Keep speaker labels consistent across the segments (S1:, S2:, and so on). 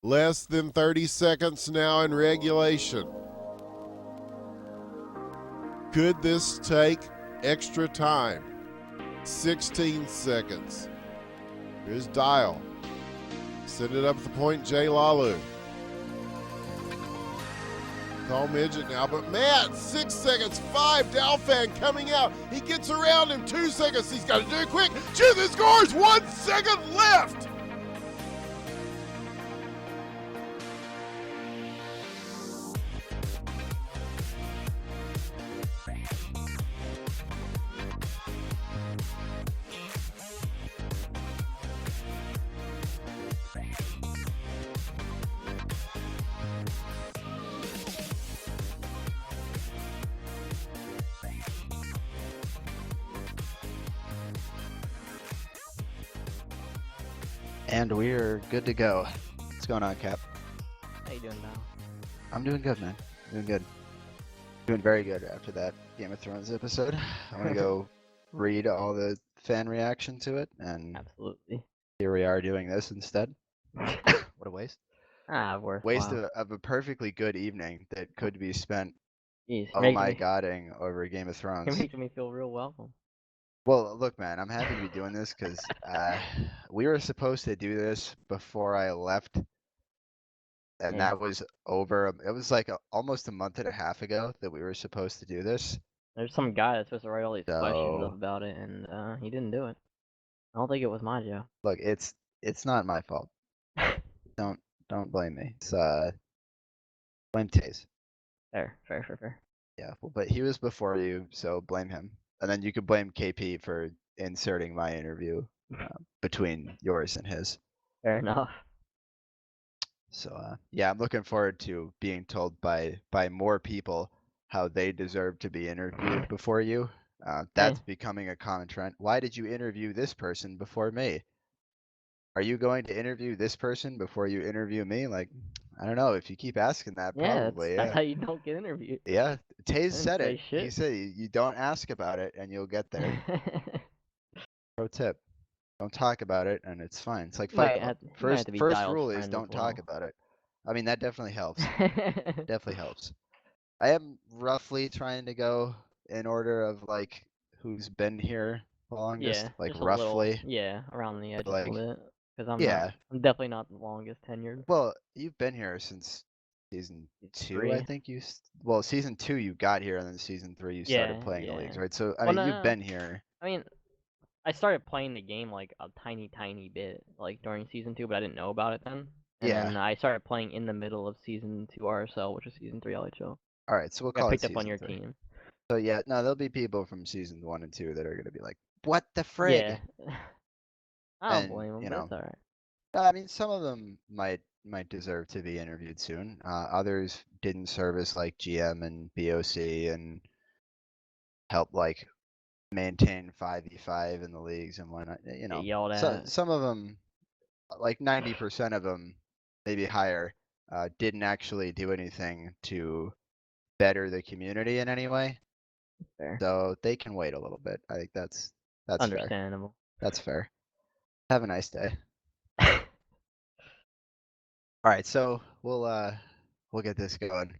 S1: Less than 30 seconds now in regulation. Could this take extra time? 16 seconds. Here's Dial. Send it up at the point, J. Lalu. Call Midget now, but Matt, 6 seconds, 5, Dalfan coming out. He gets around him, 2 seconds. He's got to do it quick. Chisholm scores, 1 second left.
S2: And we're good to go. What's going on, Cap?
S3: How you doing now?
S2: I'm doing good, man. Doing good. Doing very good after that Game of Thrones episode. I'm gonna go read all the fan reaction to it, and
S3: Absolutely.
S2: here we are doing this instead. What a waste.
S3: Worthwhile.
S2: Waste of a perfectly good evening that could be spent,
S3: Jeez,
S2: oh my godding, over Game of Thrones.
S3: You're making me feel real welcome.
S2: Well, look, man, I'm happy to be doing this because we were supposed to do this before I left, and
S3: Yeah.
S2: that was over. It was like almost a month and a half ago that we were supposed to do this.
S3: There's some guy that's supposed to write all these questions
S2: So-
S3: up about it, and he didn't do it. I don't think it was my job.
S2: Look, it's not my fault. Don't blame me. It's blame Taze.
S3: Fair.
S2: Yeah, well, but he was before you, so blame him. And then you could blame KP for inserting my interview between yours and his.
S3: Fair enough.
S2: So yeah, I'm looking forward to being told by more people how they deserve to be interviewed before you. That's becoming a common trend. Why did you interview this person before me? Are you going to interview this person before you interview me? Like, I don't know. If you keep asking that, probably.
S3: That's how you don't get interviewed.
S2: Yeah, Taze said
S3: say
S2: it.
S3: shit.
S2: He said you don't ask about it and you'll get there. Pro tip: don't talk about it and it's fine. It's like first rule is don't talk about it. I mean, that definitely helps. Definitely helps. I am roughly trying to go in order of like who's been here the longest,
S3: Yeah,
S2: like
S3: just a
S2: roughly.
S3: little, yeah, around the edge
S2: Like,
S3: a little bit. Because I'm
S2: yeah.
S3: I'm definitely not the longest tenured.
S2: Well, you've been here since season 2, I think well, season 2 you got here, and then season 3 you started playing the leagues, right? So I mean, you've been here.
S3: I mean, I started playing the game like a tiny bit, like during season 2, but I didn't know about it then. And then I started playing in the middle of season 2 RSL, which is season 3 LHL.
S2: All right, so we'll call it
S3: picked
S2: season
S3: up on your
S2: 3.
S3: team.
S2: So yeah, no, there'll be people from season 1 and 2 that are gonna be like, "What the frig?"
S3: Yeah. I don't blame them,
S2: you
S3: but
S2: know,
S3: it's alright.
S2: I mean, some of them might deserve to be interviewed soon. Others didn't service like GM and BOC and help like maintain 5v5 in the leagues and whatnot. You know,
S3: Yelled
S2: so
S3: at.
S2: some of them, like 90% of them, maybe higher, didn't actually do anything to better the community in any way.
S3: Fair.
S2: So they can wait a little bit. I think that's
S3: Understandable.
S2: fair. That's fair. Have a nice day. All right, so we'll get this going.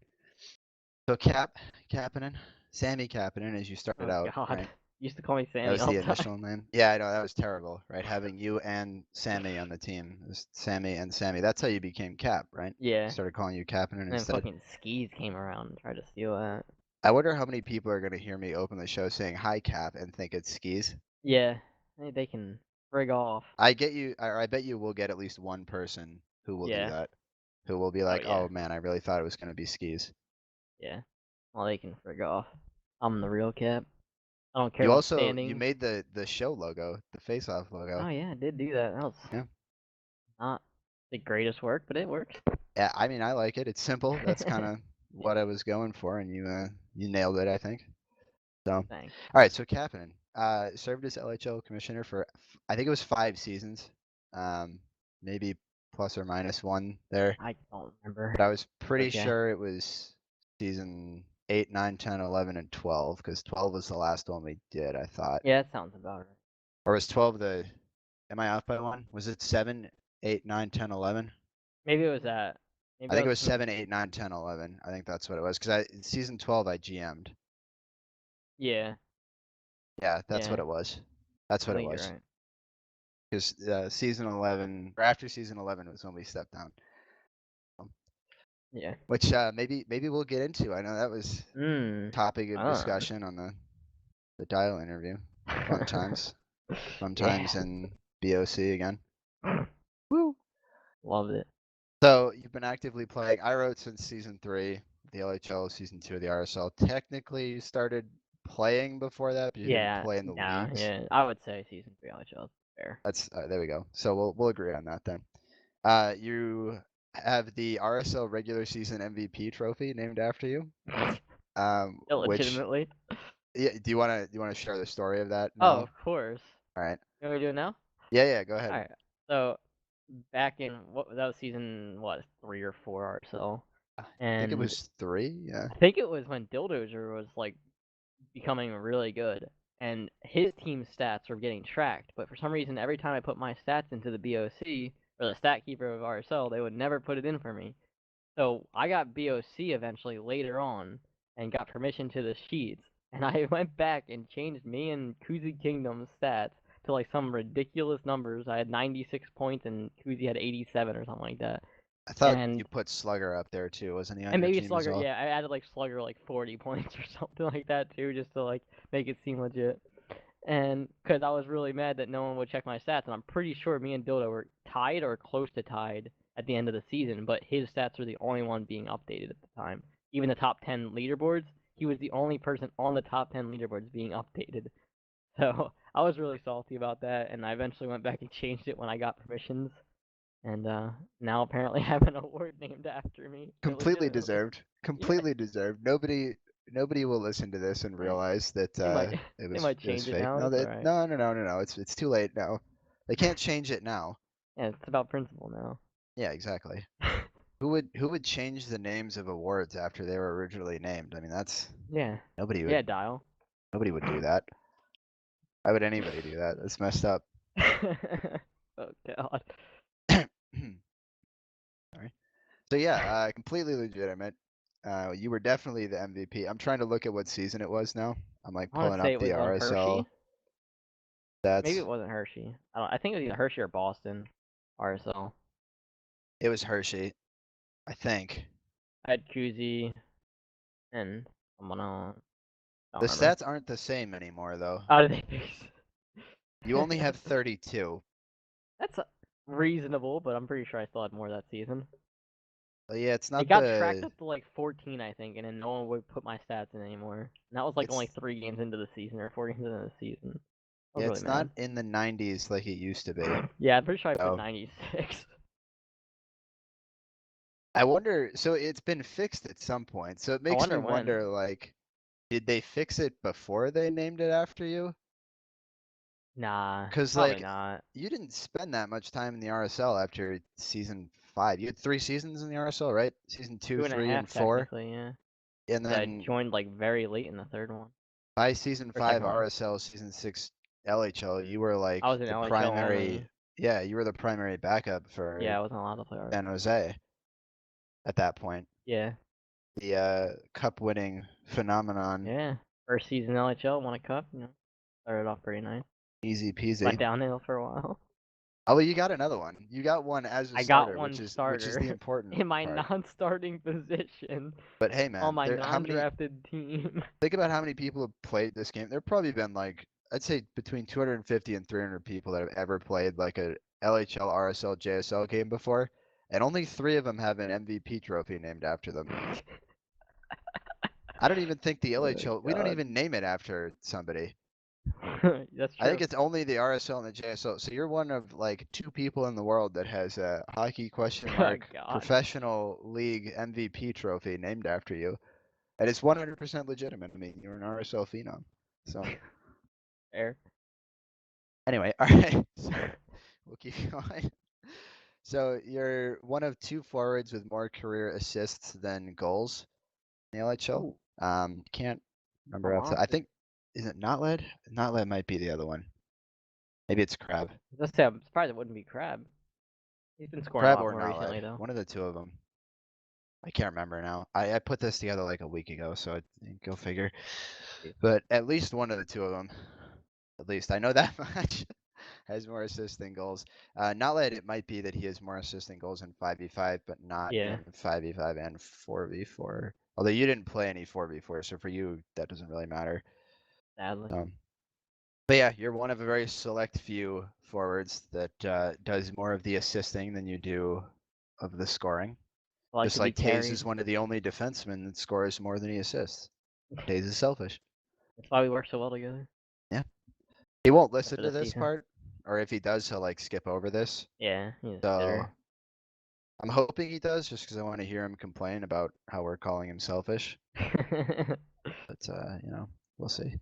S2: So Kapanen, Sammy Kapanen, as you started out,
S3: God.
S2: right?
S3: You used to call me Sammy
S2: That was
S3: all
S2: the
S3: the time.
S2: initial name. Yeah, I know, that was terrible, right? Having you and Sammy on the team. It was Sammy and Sammy. That's how you became Cap, right?
S3: Yeah.
S2: Started calling you Kapanen
S3: And then
S2: instead.
S3: fucking Skis came around and tried to steal that.
S2: I wonder how many people are gonna hear me open the show saying hi Cap and think it's Skis.
S3: Yeah, they can frig off.
S2: I bet you will get at least one person who will do that. Who will be like, oh man, I really thought it was gonna be Skis.
S3: Yeah. Well, they can frig off. I'm the real Cap. I don't care
S2: You
S3: about
S2: also
S3: standing.
S2: you made the show logo, the Faceoff logo.
S3: Oh yeah, I did do that. That was not the greatest work, but it worked.
S2: Yeah, I mean I like it. It's simple. That's kind of what I was going for, and you nailed it, I think. So,
S3: Thanks.
S2: all right. So Kapanen served as LHL commissioner for I think it was 5 seasons, maybe plus or minus 1 there.
S3: I don't remember.
S2: But I was pretty sure it was season 8, 9, 10, 11, and 12 because 12 was the last one we did. I thought.
S3: Yeah, that sounds about right.
S2: Or was 12 the? Am I off by one? Was it 7, 8, 9, 10, 11?
S3: Maybe it was that. Maybe
S2: I think it
S3: was
S2: was 7, 8, 9, 10, 11. I think that's what it was. Because season 12 I GM'd.
S3: Yeah.
S2: Yeah, that's what
S3: Yeah.
S2: it was. That's
S3: I
S2: what it
S3: think you're
S2: was.
S3: right.
S2: Because season 11 or after season 11 was when we stepped down.
S3: Yeah.
S2: Which maybe we'll get into. I know that was topic of discussion on the Dial interview. Fun times. Fun times in BOC again.
S3: Woo. Loved it.
S2: So you've been actively playing. I wrote since season 3, the LHL, season 2 of the RSL. Technically, you started playing before that, but you didn't play in the leagues.
S3: Yeah. I would say season 3 LHL is fair.
S2: That's there we go. So we'll agree on that then. You have the RSL regular season MVP trophy named after you.
S3: Illegitimately.
S2: Yeah. Do you wanna share the story of that
S3: Oh,
S2: now?
S3: of course.
S2: All right.
S3: You want me to do it now?
S2: Yeah. Go ahead.
S3: All right. So back in that was season 3 or 4 RSL.
S2: I
S3: And
S2: think it was 3. Yeah.
S3: I think it was when Dildozer was like becoming really good, and his team stats were getting tracked. But for some reason, every time I put my stats into the BOC or the stat keeper of RSL, they would never put it in for me. So I got BOC eventually later on and got permission to the sheets, and I went back and changed me and Kuzi Kingdom's stats to like some ridiculous numbers. I had 96 points and Kuzi had 87 or something like that.
S2: I thought
S3: And
S2: you put Slugger up there too, wasn't he on
S3: and
S2: your
S3: maybe
S2: team as
S3: Slugger,
S2: well?
S3: yeah, I added like Slugger like 40 points or something like that too, just to like make it seem legit. And because I was really mad that no one would check my stats, and I'm pretty sure me and Dildo were tied or close to tied at the end of the season, but his stats were the only one being updated at the time. Even the top 10 leaderboards, he was the only person on the top 10 leaderboards being updated. So I was really salty about that, and I eventually went back and changed it when I got permissions. And now apparently I have an award named after me.
S2: Completely
S3: Illegitimately.
S2: deserved.
S3: Yeah,
S2: Completely deserved. Nobody will listen to this and realize that
S3: they might
S2: it
S3: they
S2: was
S3: might change it
S2: fake.
S3: now.
S2: No,
S3: That's alright.
S2: no. It's too late now. They can't change it now.
S3: Yeah, it's about principle now.
S2: Yeah, exactly. Who would change the names of awards after they were originally named? I mean, that's
S3: Yeah.
S2: nobody would.
S3: Yeah, Dial.
S2: Nobody would do that. Why would anybody do that? That's messed up.
S3: Oh god.
S2: Sorry. So yeah, completely legitimate. You were definitely the MVP. I'm trying to look at what season it was now. I'm like
S3: I want
S2: pulling
S3: to say
S2: up
S3: it
S2: the
S3: was
S2: RSL
S3: Hershey. Maybe
S2: stats.
S3: it wasn't Hershey. I think it was either Hershey or Boston RSL.
S2: It was Hershey, I think.
S3: I had Kuzi and someone else. I
S2: The
S3: don't remember.
S2: stats aren't the same anymore though.
S3: How did they fix?
S2: You only have 32.
S3: That's reasonable, but I'm pretty sure I still had more that season.
S2: Yeah, it's
S3: It
S2: not
S3: got tracked
S2: the.
S3: up to like 14, I think, and then no one would put my stats in anymore. And that was like only
S2: It's
S3: 3 games into the season or 4 games into the season. I was
S2: yeah,
S3: really
S2: it's not
S3: mad.
S2: in the 90s like it used to be.
S3: Yeah, I'm pretty sure I put
S2: So
S3: 96.
S2: I wonder. So it's been fixed at some point. So it
S3: I
S2: makes me
S3: wonder when.
S2: wonder. Like, did they fix it before they named it after you?
S3: Nah,
S2: Because
S3: probably
S2: like
S3: not.
S2: you didn't spend that much time in the RSL after season 5. You had 3 seasons in the RSL, right? Season 2, 3,
S3: 2.5
S2: and 4.
S3: technically, yeah.
S2: And
S3: 'Cause I
S2: then
S3: joined like very late in the third one
S2: by season
S3: or
S2: 5
S3: second one.
S2: RSL, season 6 LHL, you were
S3: I
S2: like
S3: was in
S2: the
S3: LHL
S2: primary.
S3: only.
S2: Yeah, you were the primary backup for
S3: Yeah, I wasn't allowed to play
S2: San
S3: RSL.
S2: Jose at that point.
S3: Yeah,
S2: The cup-winning phenomenon,
S3: yeah. First season LHL, won a cup. Started off pretty nice.
S2: easy
S3: Went
S2: peasy.
S3: downhill for a while.
S2: Oh, well, you got another one. You got one as a
S3: I got
S2: starter,
S3: one
S2: which is
S3: starter
S2: the important
S3: in my
S2: part.
S3: non-starting position
S2: But hey,
S3: on
S2: man,
S3: my
S2: how many?
S3: non-drafted team.
S2: Think about how many people have played this game. There've probably been like, I'd say between 250 and 300 people that have ever played like a LHL, RSL, JSL game before, and only 3 of them have an MVP trophy named after them. I don't even think the
S3: Oh
S2: LHL, we don't
S3: god.
S2: even name it after somebody.
S3: That's
S2: I think
S3: true.
S2: it's only the RSL and the JSL. So you're one of like 2 people in the world that has a hockey question
S3: Oh
S2: mark
S3: god.
S2: professional league MVP trophy named after you. And it's 100% legitimate. I mean, you're an RSL phenom. So
S3: Fair.
S2: anyway, all right. So we'll keep going. So you're one of 2 forwards with more career assists than goals in the LHL.
S3: Ooh,
S2: Can't
S3: a
S2: remember off
S3: lot.
S2: I think, is it Notled? Notled might be the other one. Maybe it's Crab.
S3: Let's say I'm surprised it wouldn't be Crab. He's been scoring a
S2: Crab
S3: lot
S2: or
S3: more recently,
S2: Naled.
S3: though.
S2: One of the two of them. I can't remember now. I put this together like a week ago, so go figure.
S3: Yeah.
S2: But at least one of the two of them. At least I know that much. Has more assists than goals. Naled, it might be that he has more assists than goals in 5v5, but not
S3: Yeah.
S2: in 5v5 and 4v4. Although you didn't play any 4v4, so for you that doesn't really matter.
S3: Sadly.
S2: But yeah, you're one of a very select few forwards that does more of the assisting than you do of the scoring.
S3: I like
S2: Just
S3: to be
S2: like Taze
S3: carried.
S2: is one of the only defensemen that scores more than he assists. Taze is selfish.
S3: That's why we work so well together.
S2: He won't listen
S3: After
S2: to
S3: the
S2: this
S3: season.
S2: part, or if he does, he'll like skip over this.
S3: Yeah, he's
S2: So
S3: bitter.
S2: I'm hoping he does, just because I want to hear him complain about how we're calling him selfish. But you know, we'll see.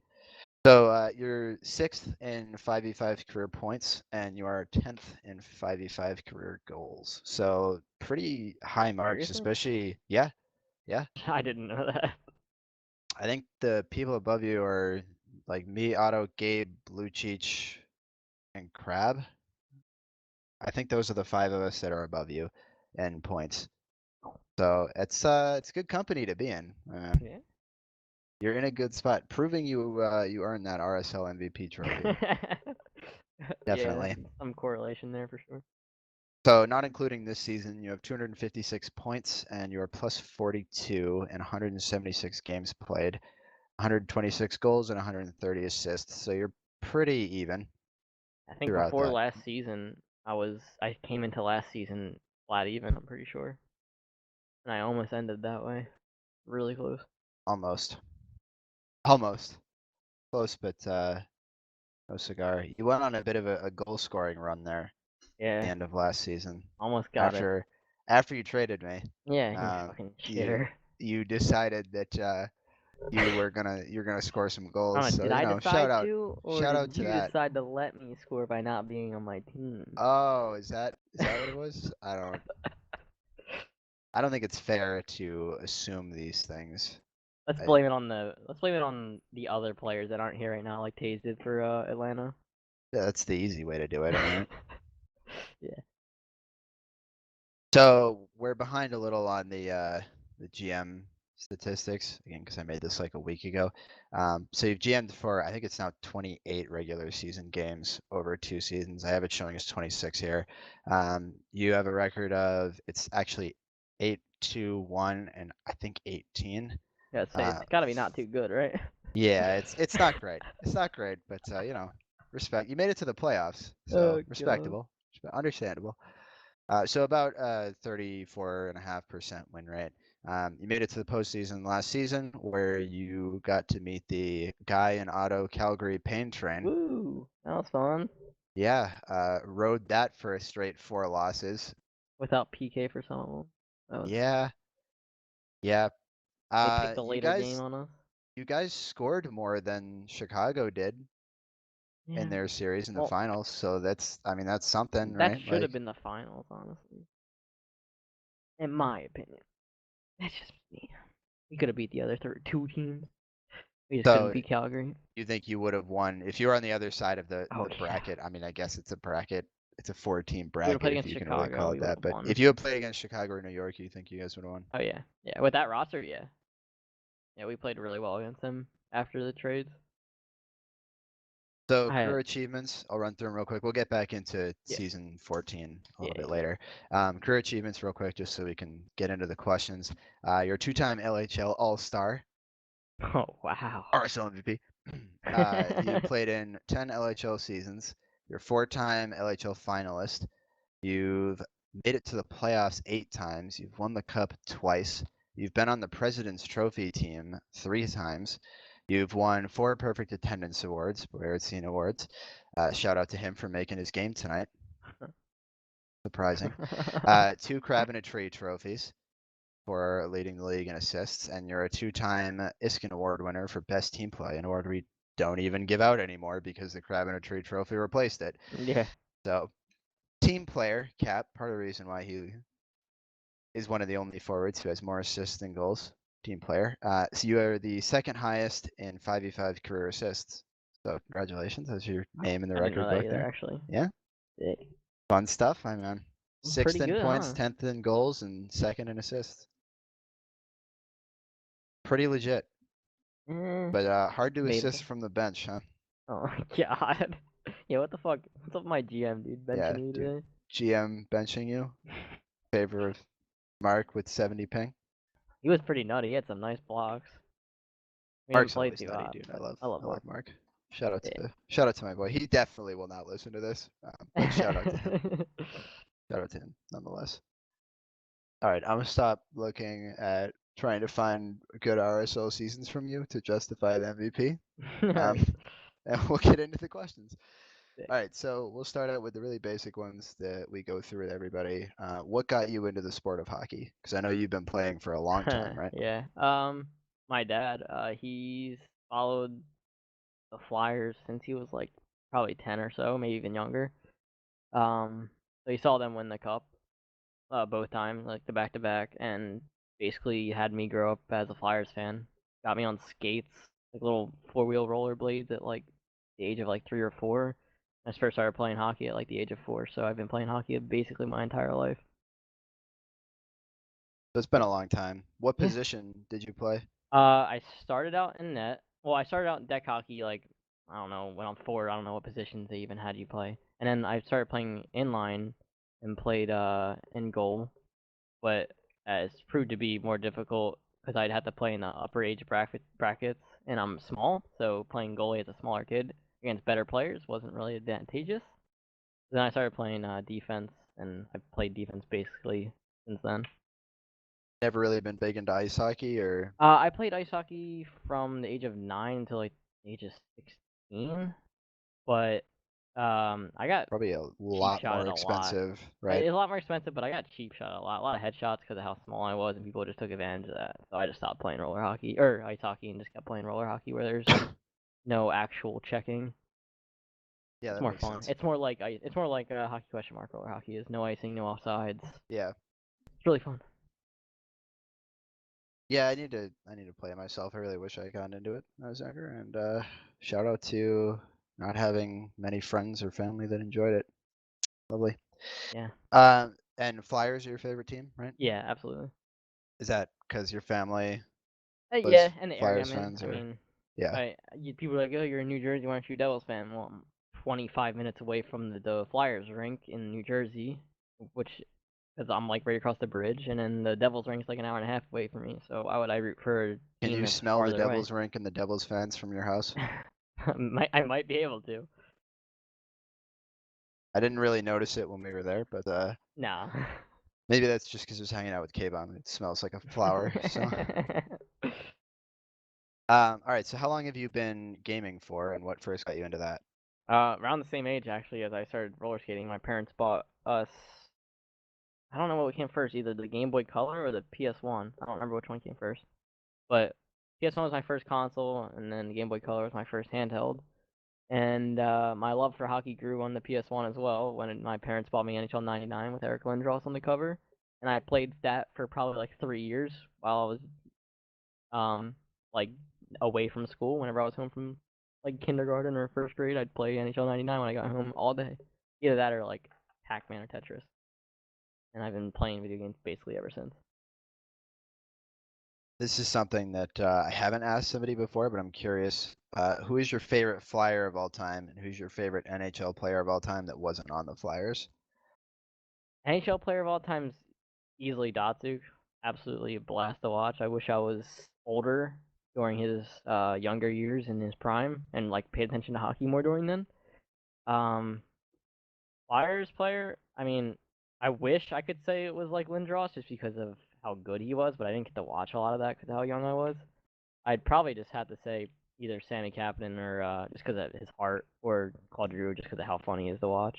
S2: So you're 6th in 5v5 career points, and you are 10th in 5v5 career goals. So pretty high marks,
S3: Seriously?
S2: especially yeah.
S3: I didn't know that.
S2: I think the people above you are like me, Otto, Gabe, Lucic, and Crab. I think those are the 5 of us that are above you in points. So it's good company to be in.
S3: Yeah.
S2: You're in a good spot, proving you you earned that RSL MVP trophy. Definitely.
S3: Yeah, some correlation there for sure.
S2: So not including this season, you have 256 points and you're plus 42 in 176 games played, 126 goals and 130 assists. So you're pretty even.
S3: I think
S2: throughout
S3: before
S2: that.
S3: last season, I came into last season flat even. I'm pretty sure, and I almost ended that way. Really close.
S2: Almost. Close, but no cigar. You went on a bit of a goal scoring run there at the
S3: Yeah,
S2: end of last season.
S3: almost got it.
S2: After you traded me,
S3: Yeah, you fucking shitter.
S2: you decided that you're gonna score some goals. So
S3: Did
S2: you
S3: I
S2: know,
S3: decide to, or
S2: shout out
S3: did
S2: to
S3: you
S2: that.
S3: decide to let me score by not being on my team?
S2: Oh, is that what it was? I don't think it's fair to assume these things.
S3: Let's
S2: I-
S3: blame it on the other players that aren't here right now, like Taze did for Atlanta.
S2: That's the easy way to do it, right?
S3: Yeah.
S2: So we're behind a little on the GM statistics again because I made this like a week ago. So you've GM'd for I think it's now 28 regular season games over 2 seasons. I have it showing as 26 here. You have a record of it's actually 8-1 and I think 18.
S3: Yeah, it's gotta be not too good, right?
S2: Yeah, it's not great. It's not great, but you know, respect. You made it to the playoffs, so
S3: Oh, God.
S2: respectable, understandable. So about 34.5% win rate. You made it to the postseason last season, where you got to meet the Guy and Otto Calgary Pain Train.
S3: Woo, that was fun.
S2: Yeah, rode that for a straight 4 losses.
S3: Without PK for some of them. That was,
S2: Yeah.
S3: they picked a later game on us.
S2: You guys scored more than Chicago did
S3: Yeah.
S2: in their series in the
S3: Well,
S2: finals, so that's something,
S3: that
S2: right?
S3: should have been the finals, honestly. In my opinion. That's just me. We could have beat the other 2 teams. We just couldn't
S2: So
S3: beat Calgary.
S2: you think you would have won if you were on the other side of the
S3: Oh, yeah.
S2: bracket? I mean, I guess it's a bracket. It's a 4-team
S3: We
S2: bracket
S3: played
S2: if
S3: against
S2: you can really
S3: Chicago,
S2: call
S3: we
S2: it that.
S3: would've
S2: But
S3: won.
S2: if you had played against Chicago or New York, you think you guys would have won?
S3: Oh yeah, yeah. With that roster, yeah. Yeah, we played really well against them after the trades.
S2: So career achievements, I'll run through them real quick. We'll get back into
S3: Yeah.
S2: season 14 a little
S3: Yeah,
S2: bit
S3: yeah.
S2: later. Career achievements real quick, just so we can get into the questions. You're a 2-time LHL All-Star,
S3: Oh wow.
S2: RSL MVP. You played in 10 LHL seasons. You're a 4-time LHL finalist. You've made it to the playoffs 8 times. You've won the cup twice. You've been on the President's Trophy team 3 times. You've won 4 perfect attendance awards, Barrett Scene Awards. Shout out to him for making his game tonight. Surprising. 2 Crab in a Tree trophies for leading the league in assists, and you're a 2-time Iskin Award winner for best team play, an award we don't even give out anymore because the Crab in a Tree trophy replaced it.
S3: Yeah.
S2: So team player, Cap, part of the reason why he is one of the only forwards who has more assists than goals. Team player. So you are the 2nd highest in 5v5 career assists. So congratulations, that's your name in the
S3: I didn't
S2: record
S3: know that
S2: book
S3: either,
S2: there.
S3: actually.
S2: Yeah.
S3: Sick.
S2: Fun stuff, I mean. Sixth
S3: Pretty
S2: in
S3: good,
S2: points,
S3: huh?
S2: 10th in goals, and second in assists. Pretty legit, but hard to
S3: Debatable.
S2: assist from the bench, huh?
S3: Oh God. Yeah, what the fuck? What's up with my GM, dude?
S2: Yeah,
S3: Benching you
S2: dude.
S3: today?
S2: GM benching you. Favor of Mark with 70 ping.
S3: He was pretty nutty. He had some nice blocks. We didn't
S2: Mark's
S3: play
S2: always
S3: too
S2: nutty,
S3: hot,
S2: dude.
S3: but
S2: I
S3: I love
S2: love
S3: Mark.
S2: Mark. Shout out
S3: Yeah.
S2: to my boy. He definitely will not listen to this, but shout out to him. Shout out to him nonetheless. All right, I'm gonna stop looking at trying to find good RSL seasons from you to justify the MVP,
S3: Alright.
S2: and we'll get into the questions.
S3: Sick.
S2: All right, so we'll start out with the really basic ones that we go through with everybody. What got you into the sport of hockey? Because I know you've been playing for a long time, right?
S3: Yeah. My dad, he's followed the Flyers since he was like probably 10 or so, maybe even younger. So he saw them win the cup, both times, like the back-to-back, and basically had me grow up as a Flyers fan. Got me on skates, like little four-wheel rollerblades at like the age of like 3 or 4. I first started playing hockey at like the age of 4, so I've been playing hockey basically my entire life.
S2: So it's been a long time. What
S3: Yeah.
S2: position did you play?
S3: I started out in net. Well, I started out in deck hockey, like, I don't know, when I'm 4, I don't know what positions they even had you play. And then I started playing inline and played in goal, but it's proved to be more difficult because I'd have to play in the upper age brackets, and I'm small, so playing goalie as a smaller kid against better players wasn't really advantageous. Then I started playing defense, and I've played defense basically since then.
S2: Never really been big into ice hockey, or
S3: I played ice hockey from the age of 9 until like the age of 16, but I got
S2: probably a
S3: cheap
S2: lot more
S3: shotted a lot.
S2: expensive, right?
S3: It's a lot more expensive, but I got cheap shot a lot of headshots because of how small I was, and people just took advantage of that. So I just stopped playing roller hockey or ice hockey and just kept playing roller hockey where there's no actual checking.
S2: Yeah,
S3: It's
S2: that
S3: more
S2: makes
S3: fun.
S2: sense.
S3: It's more like hockey question mark roller hockey is no icing, no offsides.
S2: Yeah.
S3: It's really fun.
S2: Yeah, I need to play it myself. I really wish I had gotten into it when I was younger. And shout out to not having many friends or family that enjoyed it. Lovely.
S3: Yeah.
S2: And Flyers are your favorite team, right?
S3: Yeah, absolutely.
S2: Is that because your family
S3: Yeah,
S2: was
S3: and the area
S2: Flyers
S3: I'm in.
S2: fans,
S3: I
S2: or
S3: mean,
S2: yeah?
S3: people are like, oh, you're in New Jersey, why aren't you a Devils fan? Well, I'm 25 minutes away from the Flyers rink in New Jersey, which, because I'm like right across the bridge, and then the Devils rink's like an hour and a half away from me. So why would I root for a
S2: Can
S3: team
S2: you
S3: that's
S2: smell the
S3: farther away?
S2: Devils rink and the Devils fans from your house?
S3: I might be able to.
S2: I didn't really notice it when we were there, but
S3: No.
S2: maybe that's just because I was hanging out with Kapanen. It smells like a flower. So, all right. So how long have you been gaming for, and what first got you into that?
S3: Around the same age actually as I started roller skating. My parents bought us. I don't know what came first, either the Game Boy Color or the PS1. I don't remember which one came first. But PS1 was my first console, and then the Game Boy Color was my first handheld. And my love for hockey grew on the PS1 as well when my parents bought me NHL '99 with Eric Lindros on the cover, and I played that for probably like 3 years while I was like away from school. Whenever I was home from like kindergarten or first grade, I'd play NHL '99 when I got home all day. Either that or like Pac-Man or Tetris. And I've been playing video games basically ever since.
S2: This is something that I haven't asked somebody before, but I'm curious. Who is your favorite Flyer of all time, and who's your favorite NHL player of all time that wasn't on the Flyers?
S3: NHL player of all time's easily Datsuk. Absolutely a blast to watch. I wish I was older during his younger years in his prime and like paid attention to hockey more during then. Um, Flyers player, I mean, I wish I could say it was like Lindros just because of how good he was, but I didn't get to watch a lot of that because of how young I was. I'd probably just have to say either Sammy Kapanen or just because of his heart, or Claude Giroux just because of how funny he is to watch.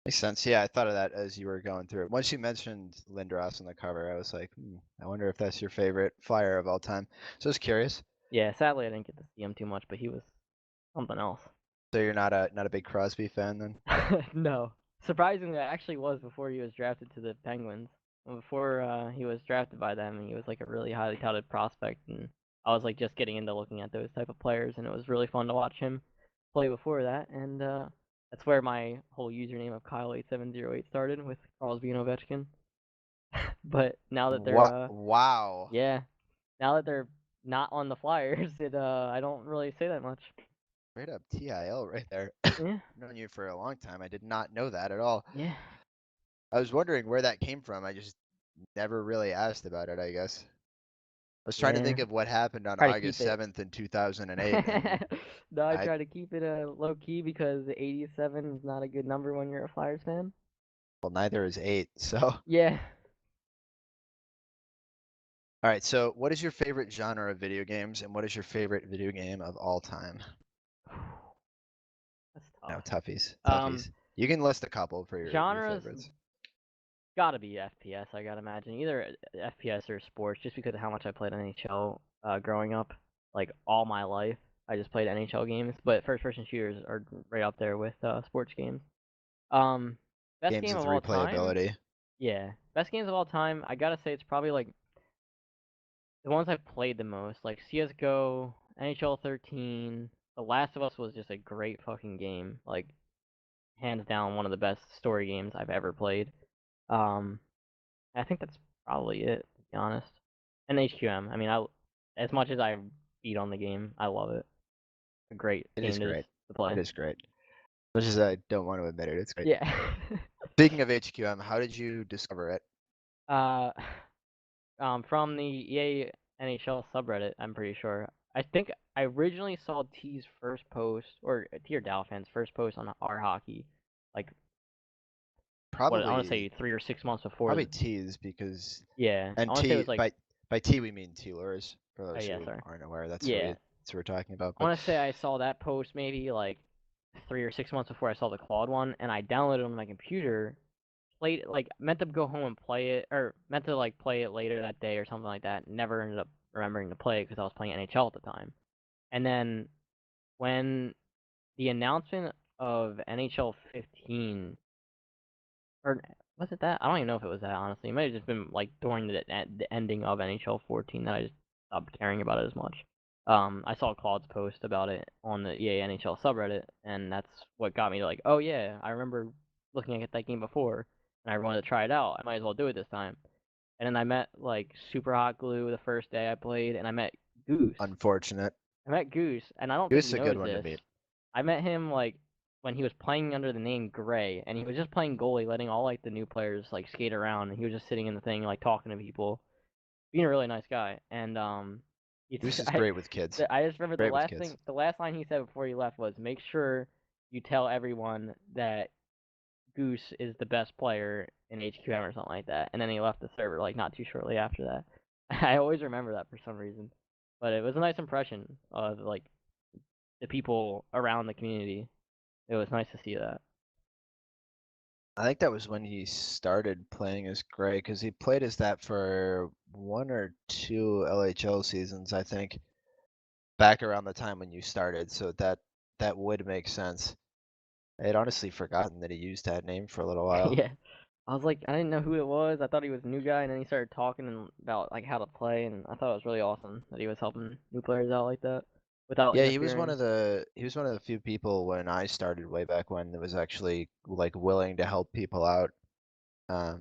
S2: Makes sense. Yeah, I thought of that as you were going through it. Once you mentioned Lindros on the cover, I was like, I wonder if that's your favorite Flyer of all time. So I was curious.
S3: Yeah, sadly I didn't get to see him too much, but he was something else.
S2: So you're not a big Crosby fan then?
S3: No. Surprisingly, I actually was before he was drafted to the Penguins. Before he was drafted by them, he was like a really highly touted prospect, and I was like just getting into looking at those type of players, and it was really fun to watch him play before that. And That's where my whole username of Kyle8708 started, with Carl's being Ovechkin. But now that they're
S2: Wow.
S3: yeah, now that they're not on the Flyers, I don't really say that much.
S2: Straight up TIL right there.
S3: Yeah.
S2: I've known you for a long time. I did not know that at all.
S3: Yeah.
S2: I was wondering where that came from. I just never really asked about it, I guess. I was trying to think
S3: Yeah.
S2: of what happened on
S3: Try to
S2: August
S3: keep it.
S2: 7th in 2008. And
S3: No, I
S2: I
S3: try to keep it low key because 87 is not a good number when you're a Flyers fan.
S2: well, neither is 8. So, all
S3: Yeah.
S2: right. So, what is your favorite genre of video games, and what is your favorite video game of all time?
S3: That's
S2: No,
S3: tough.
S2: toughies.
S3: Um,
S2: Toughies. You can list a couple for your
S3: Genres
S2: favorites.
S3: gotta be FPS. I gotta imagine either FPS or sports, just because of how much I played NHL growing up, like all my life. I just played NHL games, but first-person shooters are right up there with sports games. Best
S2: Games
S3: game
S2: with
S3: of all time.
S2: replayability.
S3: Yeah, best games of all time. I gotta say it's probably like the ones I've played the most, like CS:GO, NHL 13. The Last of Us was just a great fucking game, like hands down one of the best story games I've ever played. Um, I think that's probably it, to be honest. And HQM. I mean, as much as I beat on the game, I love it. A great
S2: It is
S3: game
S2: great.
S3: to play.
S2: It is great. As much as I don't want to admit it, it's great.
S3: Yeah.
S2: Speaking of HQM, how did you discover it?
S3: uh, from the EA NHL subreddit, I'm pretty sure. I think I originally saw T's first post, or T or Dalfan's first post on our hockey, like what I want to say
S2: Probably
S3: 3 or 6 months before.
S2: Probably T's because
S3: Yeah, I
S2: and
S3: want to say it
S2: T
S3: was like,
S2: by T we mean Tealers for
S3: oh
S2: those
S3: yeah,
S2: who
S3: sorry.
S2: aren't aware. That's
S3: Yeah,
S2: what we're talking about.
S3: I
S2: But
S3: want to say I saw that post maybe like 3 or 6 months before I saw the Claude one, and I downloaded it on my computer, played it, like meant to go home and play it, or meant to like play it later that day or something like that. Never ended up remembering to play it because I was playing NHL at the time. And then when the announcement of NHL 15, or was it that? I don't even know if it was that, honestly. It might have just been like during the ending of NHL 14 that I just stopped caring about it as much. I saw Claude's post about it on the EA NHL subreddit, and that's what got me to like, oh yeah, I remember looking at that game before, and I wanted to try it out. I might as well do it this time. And then I met like Super Hot Glue the first day I played, and I met Goose.
S2: unfortunate.
S3: I met Goose, and I don't think
S2: Goose
S3: he
S2: is a good
S3: knows
S2: one to
S3: this.
S2: meet.
S3: I met him like when he was playing under the name Gray, and he was just playing goalie, letting all like the new players like skate around, and he was just sitting in the thing like talking to people, being a really nice guy. And
S2: Goose is great with kids.
S3: I just remember
S2: Great with kids.
S3: the last line he said before he left was, "Make sure you tell everyone that Goose is the best player in HQM," or something like that. And then he left the server like not too shortly after that. I always remember that for some reason, but it was a nice impression of like the people around the community. It was nice to see that.
S2: I think that was when he started playing as Gray because he played as that for 1 or 2 LHL seasons, I think, back around the time when you started. So that would make sense. I had honestly forgotten that he used that name for a little while.
S3: Yeah. I was like, I didn't know who it was. I thought he was a new guy, and then he started talking about like how to play, and I thought it was really awesome that he was helping new players out like that without
S2: Yeah, he was one
S3: interfering.
S2: of the few people when I started way back when that was actually like willing to help people out.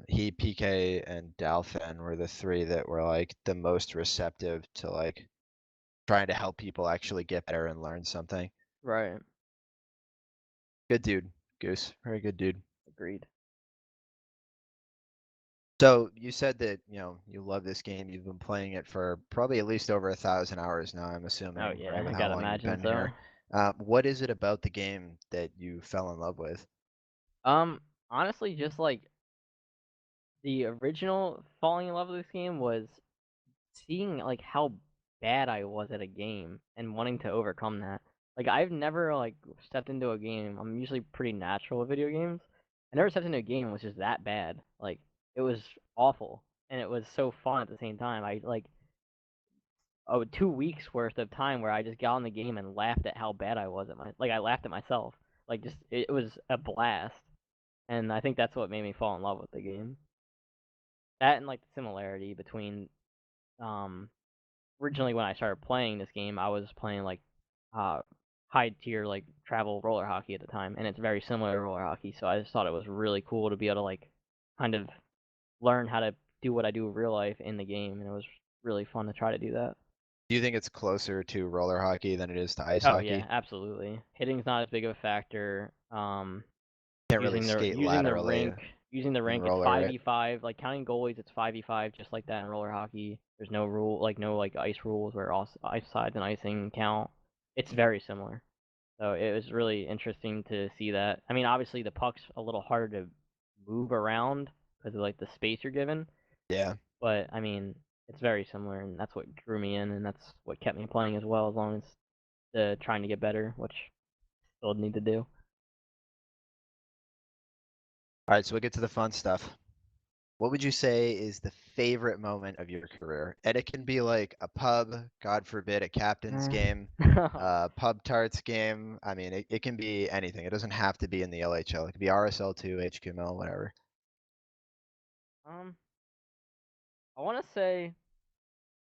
S2: He, PK, and Dalfin were the 3 that were like the most receptive to like trying to help people actually get better and learn something.
S3: Right.
S2: Good dude, Goose. Very good dude.
S3: Agreed.
S2: So you said that, you love this game. You've been playing it for probably at least over 1,000 hours now, I'm
S3: Oh
S2: assuming,
S3: yeah,
S2: right, with
S3: I
S2: how
S3: gotta
S2: long you've
S3: imagine
S2: been
S3: so.
S2: here. What is it about the game that you fell in love with?
S3: Honestly, just like the original falling in love with this game was seeing like how bad I was at a game and wanting to overcome that. Like I've never like stepped into a game. I'm usually pretty natural with video games. I never stepped into a game and was just that bad. Like it was awful and it was so fun at the same time. I like 2 weeks worth of time where I just got on the game and laughed at how bad I was at I laughed at myself. Like just it was a blast. And I think that's what made me fall in love with the game. That and like the similarity between um originally when I started playing this game, I was playing like uh high tier like travel roller hockey at the time, and it's very similar to roller hockey. So I just thought it was really cool to be able to like kind of learn how to do what I do in real life in the game, and it was really fun to try to do that.
S2: Do you think it's closer to roller hockey than it is to ice
S3: Oh
S2: hockey?
S3: yeah, absolutely. Hitting's not as big of a factor.
S2: Can't really skate laterally
S3: Using the
S2: in
S3: rink, it's
S2: roller, right?
S3: 5v5. Like counting goalies, it's 5v5, just like that in roller hockey. There's no rule, like no like ice rules where all ice sides and icing count. It's very similar. So it was really interesting to see that. I mean, obviously the puck's a little harder to move around because of like the space you're given.
S2: Yeah.
S3: But I mean, it's very similar, and that's what drew me in, and that's what kept me playing as well, as long as the trying to get better, which still need to do.
S2: All right, so we'll get to the fun stuff. What would you say is the favorite moment of your career? And it can be like a pub, God forbid, a captain's game, pub tarts game. I mean, it can be anything. It doesn't have to be in the LHL. It could be RSL2, HQML, whatever.
S3: I want to say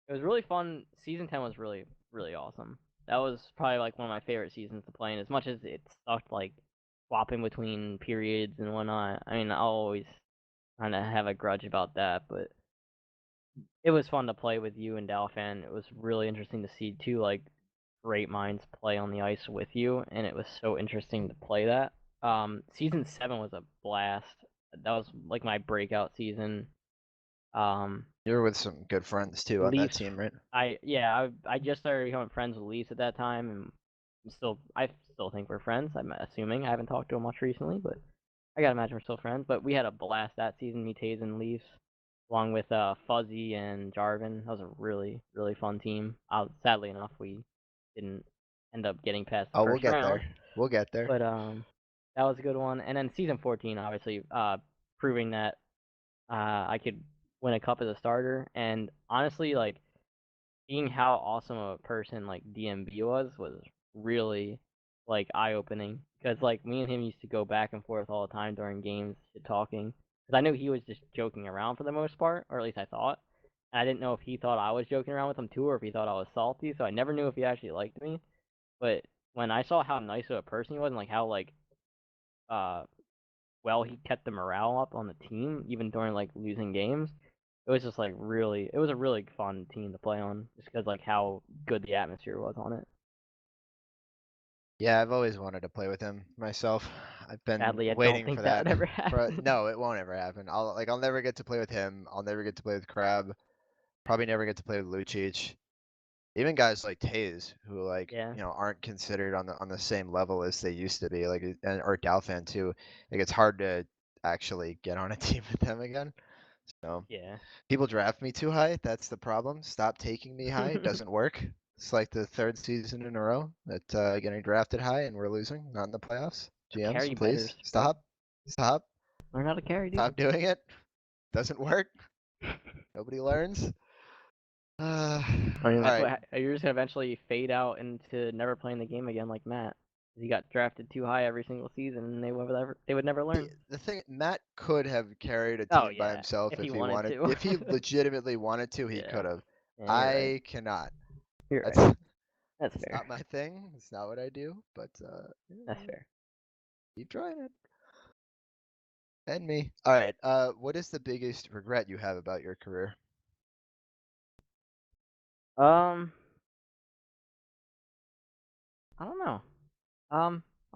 S3: it was really fun. Season 10 was really, really awesome. That was probably like one of my favorite seasons to play, and as much as it sucked, like swapping between periods and whatnot. I mean, I'll always kind of have a grudge about that, but it was fun to play with you and Dalfan. It was really interesting to see two like great minds play on the ice with you, and it was so interesting to play that. Season 7 was a blast. That was like my breakout season.
S2: You were with some good friends too on that
S3: Leafs.
S2: team, right?
S3: I just started becoming friends with Leafs at that time, and I still think we're friends. I'm assuming I haven't talked to him much recently, but I gotta imagine we're still friends. But we had a blast that season, me, Taze, and Leafs, along with Fuzzy and Jarvin. That was a really, really fun team. Sadly enough, we didn't end up getting past the
S2: Oh, we'll
S3: first
S2: get
S3: round.
S2: there. We'll get there.
S3: But that was a good one. And then season 14, obviously, proving that I could win a cup as a starter. And honestly, like seeing how awesome a person like DMB was really like eye opening. Because like me and him used to go back and forth all the time during games, talking. Because I knew he was just joking around for the most part, or at least I thought. And I didn't know if he thought I was joking around with him too, or if he thought I was salty. So I never knew if he actually liked me. But when I saw how nice of a person he was, and like how like uh well he kept the morale up on the team, even during like losing games, it was just like really, it was a really fun team to play on, just because like how good the atmosphere was on it.
S2: Yeah, I've always wanted to play with him myself. I've been
S3: Sadly, I don't
S2: waiting
S3: think
S2: for
S3: that
S2: that.
S3: would ever happen.
S2: No, it won't ever happen. I'll never get to play with him. I'll never get to play with Crab. Probably never get to play with Lucic. Even guys like Taze, who like
S3: Yeah.
S2: aren't considered on the same level as they used to be, like or Dalfan too. Like it's hard to actually get on a team with them again. So
S3: Yeah.
S2: people draft me too high. That's the problem. Stop taking me high. It doesn't work. It's like the third season in a row that getting drafted high and we're losing, not in the playoffs.
S3: Carry
S2: GMs,
S3: biters,
S2: please
S3: bro.
S2: stop. Stop.
S3: Learn how to carry, dude.
S2: Stop doing it. Doesn't work. Nobody learns.
S3: I mean,
S2: All
S3: that's
S2: right.
S3: what you're just gonna eventually fade out into never playing the game again, like Matt. He got drafted too high every single season, and they would never learn.
S2: The thing, Matt could have carried a
S3: Oh
S2: team by
S3: yeah,
S2: himself
S3: if
S2: if
S3: he
S2: he
S3: wanted
S2: wanted.
S3: to.
S2: If he legitimately wanted to, he
S3: Yeah.
S2: could have.
S3: Yeah, you're right.
S2: I cannot.
S3: You're
S2: That's
S3: right. That's
S2: it's
S3: fair.
S2: not my thing. It's not what I do. But
S3: That's fair.
S2: keep trying it. And me. All right. What is the biggest regret you have about your career?
S3: I don't know.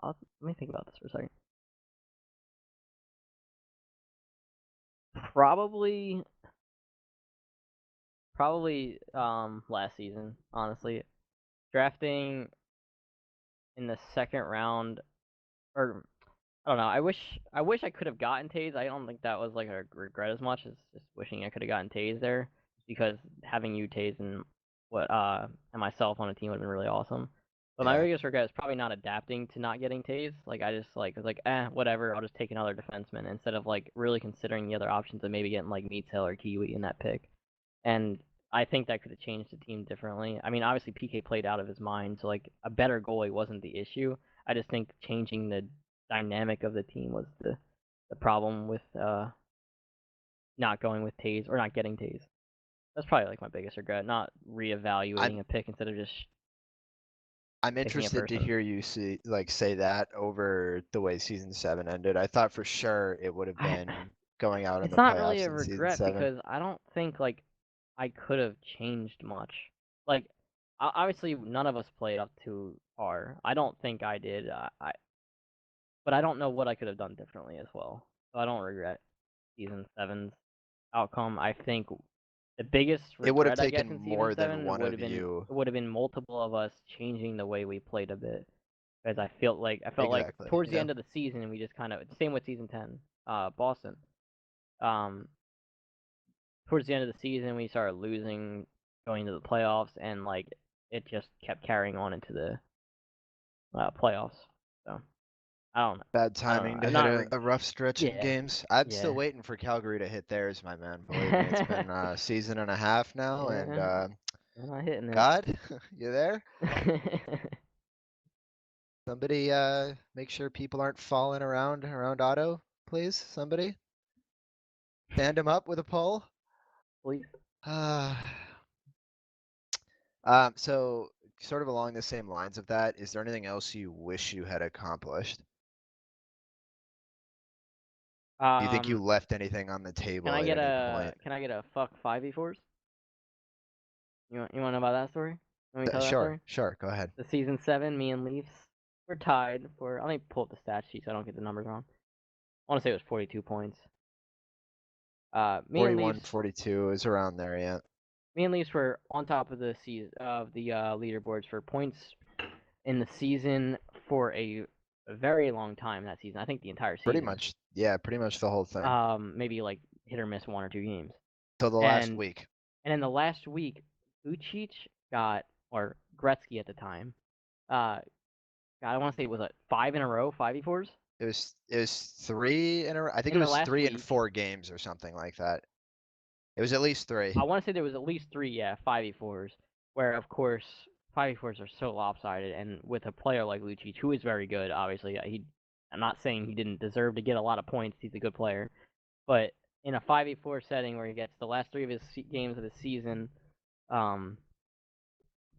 S3: Let me think about this for a second. Probably, last season, honestly. Drafting in the second round, or I don't know. I wish I could have gotten Taze. I don't think that was like a regret as much as just wishing I could have gotten Taze there, because having you, Taze, and and myself on a team would have been really awesome. But my
S2: Yeah.
S3: biggest regret is probably not adapting to not getting Taze. Like I just like was like, whatever. I'll just take another defenseman instead of like really considering the other options of maybe getting like Meatel or Kiwi in that pick. And I think that could have changed the team differently. I mean, obviously PK played out of his mind, so like a better goalie wasn't the issue. I just think changing the dynamic of the team was the problem with not going with Taze or not getting Taze. That's probably like my biggest regret, not reevaluating a pick instead of just
S2: I'm
S3: Pick me a
S2: interested to
S3: person.
S2: hear you say that over the way season 7 ended. I thought for sure it would have
S3: I-
S2: been going out in
S3: It's
S2: the
S3: not really
S2: playoffs
S3: a
S2: in season
S3: regret
S2: 7.
S3: because I don't think like I could have changed much. Like obviously none of us played up to par. I don't think I did. But I don't know what I could have done differently as well. So I don't regret season 7's outcome. I think the biggest
S2: It would have
S3: regret I guess
S2: taken
S3: in season
S2: more than
S3: 7
S2: one
S3: would
S2: of
S3: have been
S2: you.
S3: multiple of us changing the way we played a bit. Because I felt like
S2: Exactly.
S3: towards the
S2: Yeah.
S3: end of the season we just kind of same with season 10, Boston. Um, towards the end of the season we started losing, going to the playoffs, and like it just kept carrying on into the playoffs. So I don't know.
S2: Bad
S3: I don't know.
S2: timing to
S3: I'm
S2: hit
S3: not.
S2: a rough stretch in
S3: Yeah.
S2: games. I'm
S3: Yeah.
S2: still waiting for Calgary to hit theirs, my man. Believe me, it's been a season and a half now, and
S3: Yeah. I'm not hitting it.
S2: God, you there? Somebody make sure people aren't falling around Otto, please. Somebody stand him up with a pole.
S3: Please.
S2: So sort of along the same lines of that, is there anything else you wish you had accomplished? Do you think you left anything on the table at any point?
S3: Can I get a fuck 5v4s? You want to know about that story? Let me tell that story.
S2: Sure, go ahead.
S3: The season 7, me and Leafs were tied for. Let me pull up the stat sheet so I don't get the numbers wrong. I want to say it was 42 points. Me and
S2: 41,
S3: Leafs.
S2: 42 is around there, yeah.
S3: Me and Leafs were on top of the leaderboards for points in the season for a very long time that season. I think the entire season.
S2: Pretty much the whole thing.
S3: Maybe like hit or miss 1 or 2 games.
S2: Till the last week.
S3: And in the last week, Lucic got, or Gretzky at the time, I want to say, was it 5 in a row, 5v4s?
S2: It was 3 in a row. I think
S3: In
S2: it
S3: the
S2: was
S3: last
S2: 3 in
S3: week.
S2: 4 games or something like that. It was at least 3.
S3: I want to say there was at least 3, yeah, 5v4s, where of course 5v4s are so lopsided, and with a player like Lucic, who is very good, obviously, I'm not saying he didn't deserve to get a lot of points. He's a good player, but in a 5v4 setting where he gets the last 3 of his games of the season,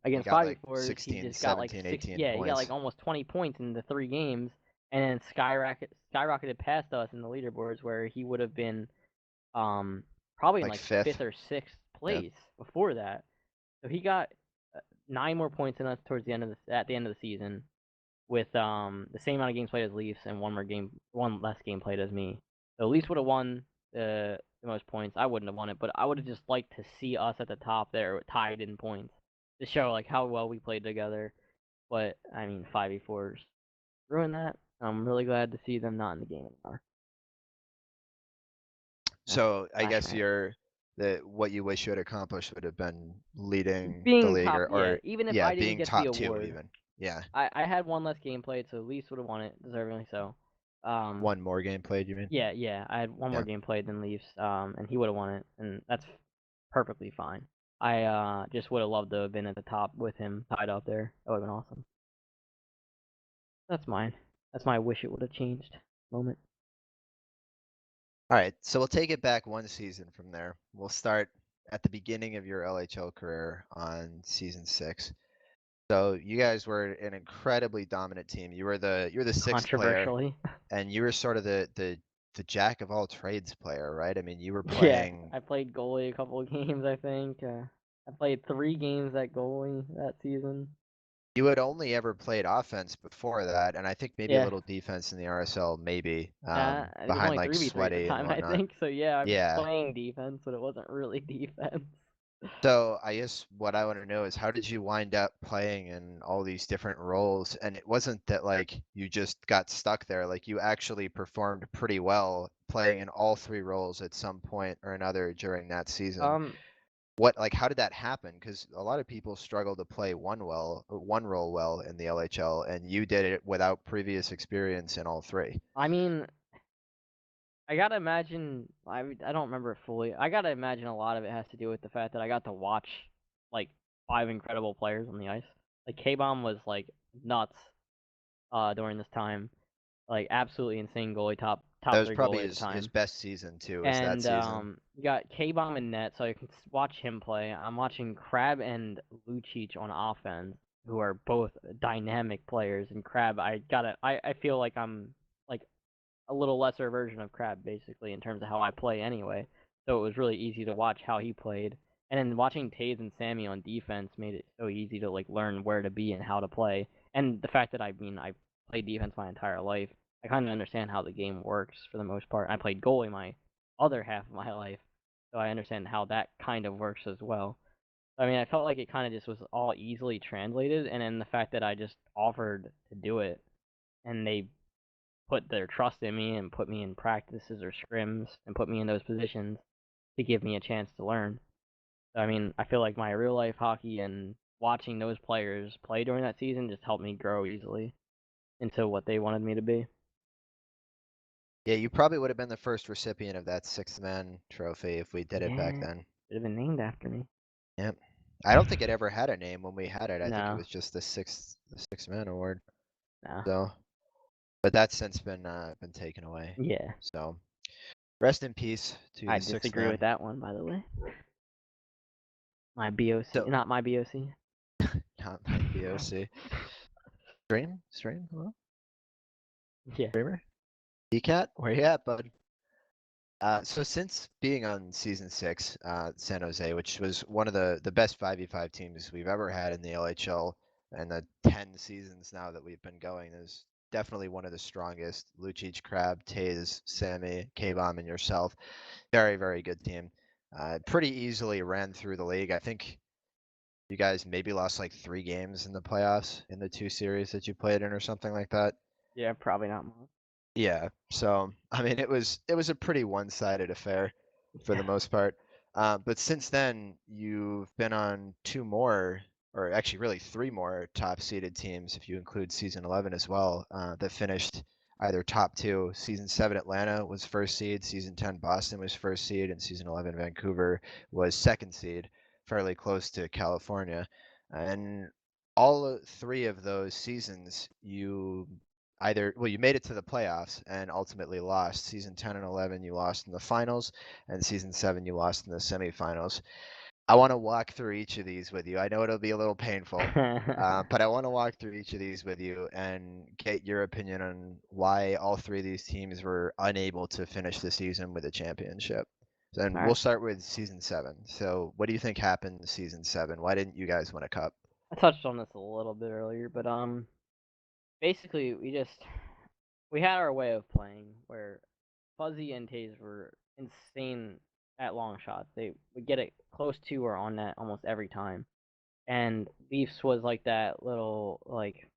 S3: against 5v4s, he just got like
S2: 17, 18
S3: yeah, he got like
S2: points.
S3: almost 20 points in the 3 games, and then skyrocketed past us in the leaderboards, where he would have been probably in like 5th or 6th place before that. So he got 9 more points than us towards the end of at the end of the season, with the same amount of games played as Leafs and one less game played as me. So Leafs would have won the most points. I wouldn't have won it, but I would have just liked to see us at the top there, tied in points, to show like how well we played together. But I mean, 5v4s ruined that. I'm really glad to see them not in the game anymore.
S2: So I guess what you wish you had accomplished would have been leading the
S3: being
S2: league,
S3: top,
S2: or
S3: even if I didn't
S2: being
S3: get
S2: top
S3: the
S2: 2
S3: award.
S2: even. Yeah.
S3: I had 1 less game played, so Leafs would have won it, deservingly so.
S2: 1 more game played, you mean?
S3: Yeah. I had 1 more game played than Leafs, and he would have won it, and that's perfectly fine. I just would have loved to have been at the top with him tied up there. That would have been awesome. That's mine. That's my wish it would have changed moment.
S2: All right, so we'll take it back 1 season from there. We'll start at the beginning of your LHL career on season 6. So you guys were an incredibly dominant team. You were the 6th player, and you were sort of the jack of all trades player, right? I mean, you were playing.
S3: Yeah, I played goalie a couple of games, I think. I played 3 games at goalie that season.
S2: You had only ever played offense before that, and I think maybe a little defense in the RSL, maybe
S3: it was
S2: behind
S3: only
S2: like
S3: 3v3
S2: Sweaty
S3: at the time,
S2: and whatnot.
S3: I think. So yeah, I was playing defense, but it wasn't really defense.
S2: So I guess what I want to know is, how did you wind up playing in all these different roles? And it wasn't that like you just got stuck there, like you actually performed pretty well playing in all 3 roles at some point or another during that season. How did that happen? Because a lot of people struggle to play one role well in the LHL, and you did it without previous experience in all 3.
S3: I mean, I gotta imagine, I don't remember it fully. I gotta imagine a lot of it has to do with the fact that I got to watch like 5 incredible players on the ice. Like K-Bomb was like nuts during this time. Like absolutely insane goalie, top
S2: That was
S3: 3
S2: probably
S3: goalie at the time.
S2: his best season too, was
S3: And
S2: that season.
S3: you got K-Bomb in net, so I can watch him play. I'm watching Crab and Lucic on offense, who are both dynamic players. And Crab, I feel like I'm like a little lesser version of Crab, basically, in terms of how I play anyway. So it was really easy to watch how he played. And then watching Taze and Sammy on defense made it so easy to like learn where to be and how to play. And the fact that I played defense my entire life, I kind of understand how the game works for the most part. I played goalie my other half of my life, so I understand how that kind of works as well. I mean, I felt like it kind of just was all easily translated, and then the fact that I just offered to do it, and they put their trust in me and put me in practices or scrims and put me in those positions to give me a chance to learn. So, I mean, I feel like my real life hockey and watching those players play during that season just helped me grow easily into what they wanted me to be.
S2: Yeah, you probably would have been the first recipient of that sixth man trophy if we did it back
S3: Yeah,
S2: then.
S3: should have been named after me.
S2: Yep. I don't think it ever had a name when we had it. I think it
S3: No,
S2: was just the sixth man award.
S3: no.
S2: So, but that's since been taken away.
S3: Yeah,
S2: So, rest in peace to
S3: I
S2: the sixth
S3: disagree
S2: man.
S3: with that one, by the way. My BOC,
S2: So-
S3: not my BOC.
S2: Not my BOC. Stream? Hello?
S3: Yeah.
S2: Streamer? DCAT? Where you at, bud? So since being on season 6, San Jose, which was one of the best 5v5 teams we've ever had in the LHL, and the 10 seasons now that we've been going, is definitely one of the strongest. Lucic, Crab, Taze, Sammy, K-Bomb, and yourself. Very, very good team. Pretty easily ran through the league. I think you guys maybe lost like 3 games in the playoffs in the 2 series that you played in or something like that.
S3: Yeah, probably not much.
S2: Yeah, so I mean, it was a pretty one-sided affair for the most part. But since then, you've been on 2 more, or actually really 3 more top-seeded teams, if you include season 11 as well, that finished either top 2. Season 7 Atlanta was first seed, season 10 Boston was first seed, and season 11 Vancouver was second seed, fairly close to California. And all 3 of those seasons, you made it to the playoffs and ultimately lost. Season 10 and 11 you lost in the finals, and season 7 you lost in the semifinals. I want to walk through each of these with you. I know it'll be a little painful, but I want to walk through each of these with you and get your opinion on why all 3 of these teams were unable to finish the season with a championship. And
S3: All
S2: we'll
S3: right.
S2: start with season 7. So what do you think happened in season 7? Why didn't you guys win a cup?
S3: I touched on this a little bit earlier, but basically we had our way of playing where Fuzzy and Taze were insane at long shots. They would get it close to or on net almost every time. And Leafs was like that little like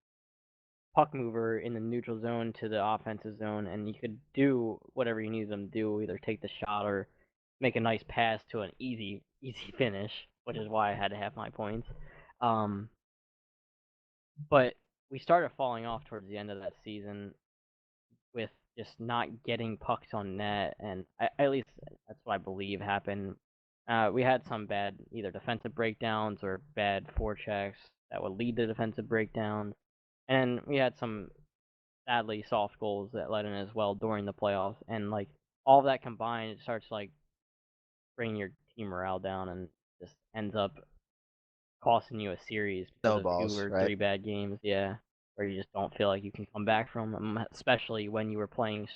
S3: puck mover in the neutral zone to the offensive zone, and you could do whatever you needed them to do, either take the shot or make a nice pass to an easy finish, which is why I had to have my points. But we started falling off towards the end of that season with just not getting pucks on net, and at least that's what I believe happened. We had some bad either defensive breakdowns or bad forechecks that would lead to defensive breakdowns, and we had some sadly soft goals that let in as well during the playoffs, and like all of that combined, it starts like bringing your team morale down and just ends up costing you a series because of 2
S2: Snowballs,
S3: or
S2: right?
S3: 3 bad games. Yeah, where you just don't feel like you can come back from them, especially when you were playing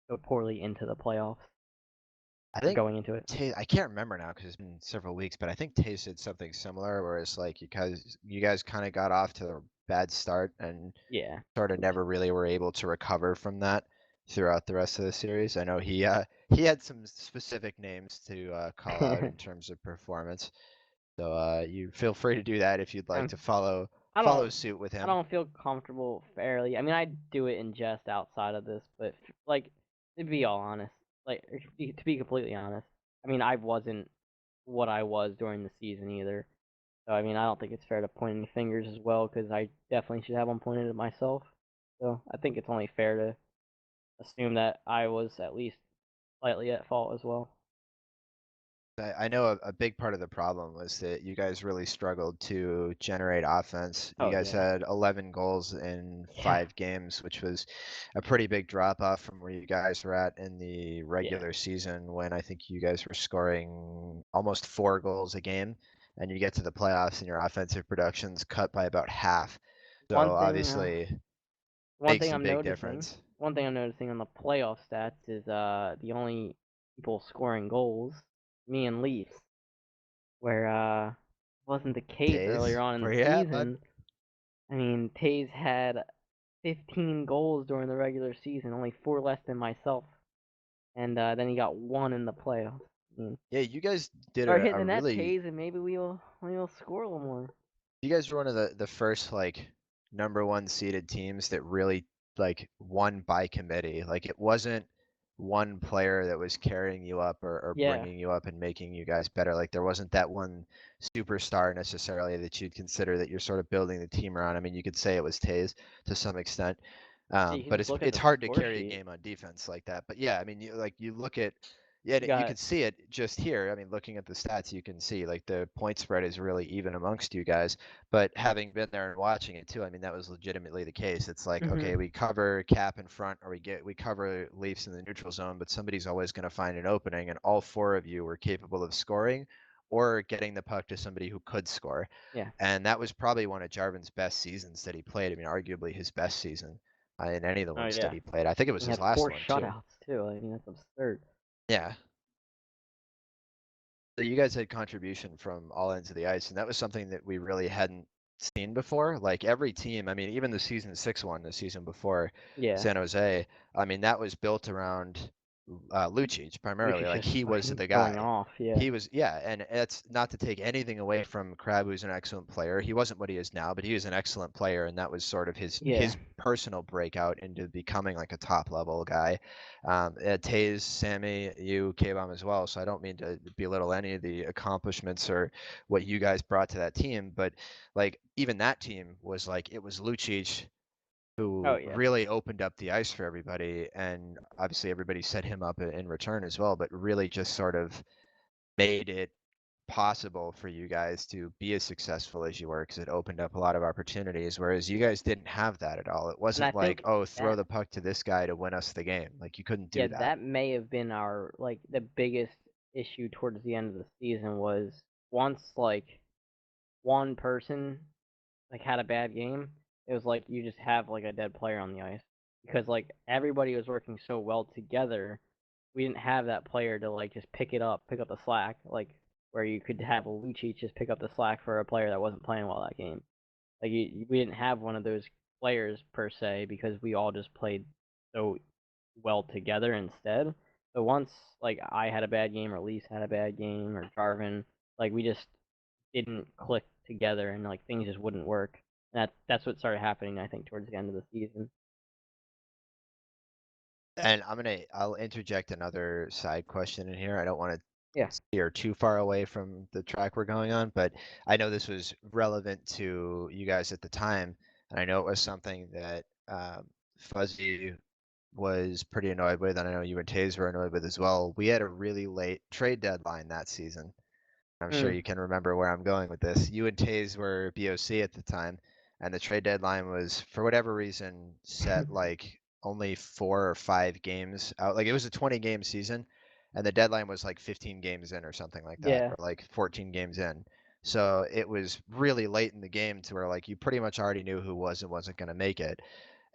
S3: so poorly into the playoffs
S2: I
S3: or
S2: think
S3: going into it.
S2: I can't remember now because it's been several weeks, but I think Taze did something similar where it's like you guys kind of got off to a bad start and
S3: Yeah,
S2: sort of never really were able to recover from that throughout the rest of the series. I know he had some specific names to call out in terms of performance. So you feel free to do that if you'd like
S3: I'm,
S2: to follow
S3: I
S2: follow
S3: don't
S2: suit with
S3: I
S2: him.
S3: don't feel comfortable fairly. I mean, I do it in jest outside of this, but like to be all honest, like to be completely honest, I mean, I wasn't what I was during the season either. So I mean, I don't think it's fair to point any fingers as well, because I definitely should have one pointed at myself. So I think it's only fair to assume that I was at least slightly at fault as well.
S2: I know a big part of the problem was that you guys really struggled to generate offense. You
S3: Oh
S2: guys
S3: yeah.
S2: had 11 goals in
S3: Yeah.
S2: 5 games, which was a pretty big drop off from where you guys were at in the
S3: Yeah.
S2: regular season when I think you guys were scoring almost 4 goals a game. and you get to the playoffs and your offensive production's cut by about half. So
S3: One thing,
S2: obviously
S3: one
S2: makes
S3: thing
S2: a
S3: I'm
S2: big
S3: noticing,
S2: difference.
S3: one thing I'm noticing on the playoff stats is the only people scoring goals, me and Leafs, where wasn't the case earlier
S2: Taze,
S3: on in
S2: where
S3: the
S2: you at, bud?
S3: season. I mean, Taze had 15 goals during the regular season, only 4 less than myself, and then he got 1 in the playoffs. I mean,
S2: Yeah, you guys did
S3: start
S2: a
S3: hitting the net,
S2: really.
S3: Taze, and maybe we'll score a little more.
S2: You guys were one of the first like #1 seeded teams that really like won by committee. Like it wasn't one player that was carrying you up or
S3: Yeah.
S2: bringing you up and making you guys better. Like there wasn't that one superstar necessarily that you'd consider that you're sort of building the team around. I mean, you could say it was Taze to some extent,
S3: You can
S2: but
S3: just look at
S2: it's
S3: the
S2: hard to
S3: score
S2: carry a
S3: sheet.
S2: game on defense like that. But yeah, I mean, you look at. Yeah,
S3: You
S2: you
S3: got
S2: could see it just here. I mean, looking at the stats, you can see like the point spread is really even amongst you guys. But having been there and watching it too, I mean, that was legitimately the case. It's like, okay, we cover Cap in front, or we cover Leafs in the neutral zone, but somebody's always going to find an opening, and all 4 of you were capable of scoring or getting the puck to somebody who could score.
S3: Yeah.
S2: And that was probably one of Jarvin's best seasons that he played. I mean, arguably his best season in any of the ones that he played. I think it was
S3: He
S2: his
S3: had
S2: last
S3: 4
S2: one too.
S3: shutouts too. I mean, that's absurd.
S2: Yeah. So you guys had contribution from all ends of the ice, and that was something that we really hadn't seen before. Like every team, I mean, even the season 6 one, the season before
S3: Yeah.
S2: San Jose, I mean, that was built around Lucic primarily.
S3: Lucic
S2: Like
S3: just
S2: he was
S3: fucking
S2: the
S3: going
S2: guy.
S3: off. Yeah.
S2: He was, yeah, and it's not to take anything away from Crab, who's an excellent player. He wasn't what he is now, but he was an excellent player, and that was sort of his personal breakout into becoming like a top level guy. Taze, Sammy, you, K-Bomb as well. So I don't mean to belittle any of the accomplishments or what you guys brought to that team, but like even that team was like it was Lucic who really opened up the ice for everybody, and obviously everybody set him up in return as well, but really just sort of made it possible for you guys to be as successful as you were because it opened up a lot of opportunities, whereas you guys didn't have that at all. It wasn't like, oh, throw the puck to this guy to win us the game. Like you couldn't do that.
S3: That may have been our like the biggest issue towards the end of the season was once like one person like had a bad game, it was like you just have like a dead player on the ice because like everybody was working so well together. We didn't have that player to like just pick up the slack, like where you could have Lucic just pick up the slack for a player that wasn't playing well that game. Like we didn't have one of those players per se because we all just played so well together instead. So once like I had a bad game or Lise had a bad game or Jarvin, like we just didn't click together and like things just wouldn't work. And that's what started happening I think towards the end of the season.
S2: And I'll interject another side question in here. I don't want to steer too far away from the track we're going on, but I know this was relevant to you guys at the time, and I know it was something that Fuzzy was pretty annoyed with, and I know you and Taze were annoyed with as well. We had a really late trade deadline that season. I'm sure you can remember where I'm going with this. You and Taze were BOC at the time, and the trade deadline was, for whatever reason, set like only 4 or 5 games out. Like it was a 20-game season, and the deadline was like 15 games in or something like that, or like 14 games in. So it was really late in the game to where like you pretty much already knew who was and wasn't going to make it.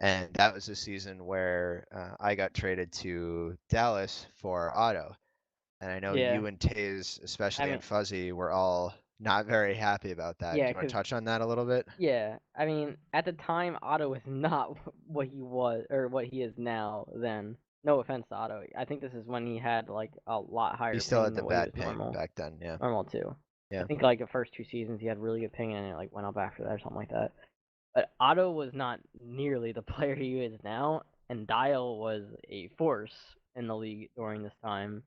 S2: And that was a season where I got traded to Dallas for Otto. And I know you and Taze, especially, and Fuzzy, were all not very happy about that. Do you want to touch on that a little bit?
S3: Yeah, I mean, at the time, Otto was not what he was or what he is now. Then, no offense to Otto, I think this is when he had like a lot higher.
S2: He still had
S3: ping
S2: the
S3: than what he
S2: bad
S3: was
S2: ping
S3: normal.
S2: back then, yeah.
S3: Normal too.
S2: Yeah.
S3: I think like the first 2 seasons he had really good ping and it like went up after that or something like that. But Otto was not nearly the player he is now, and Dial was a force in the league during this time.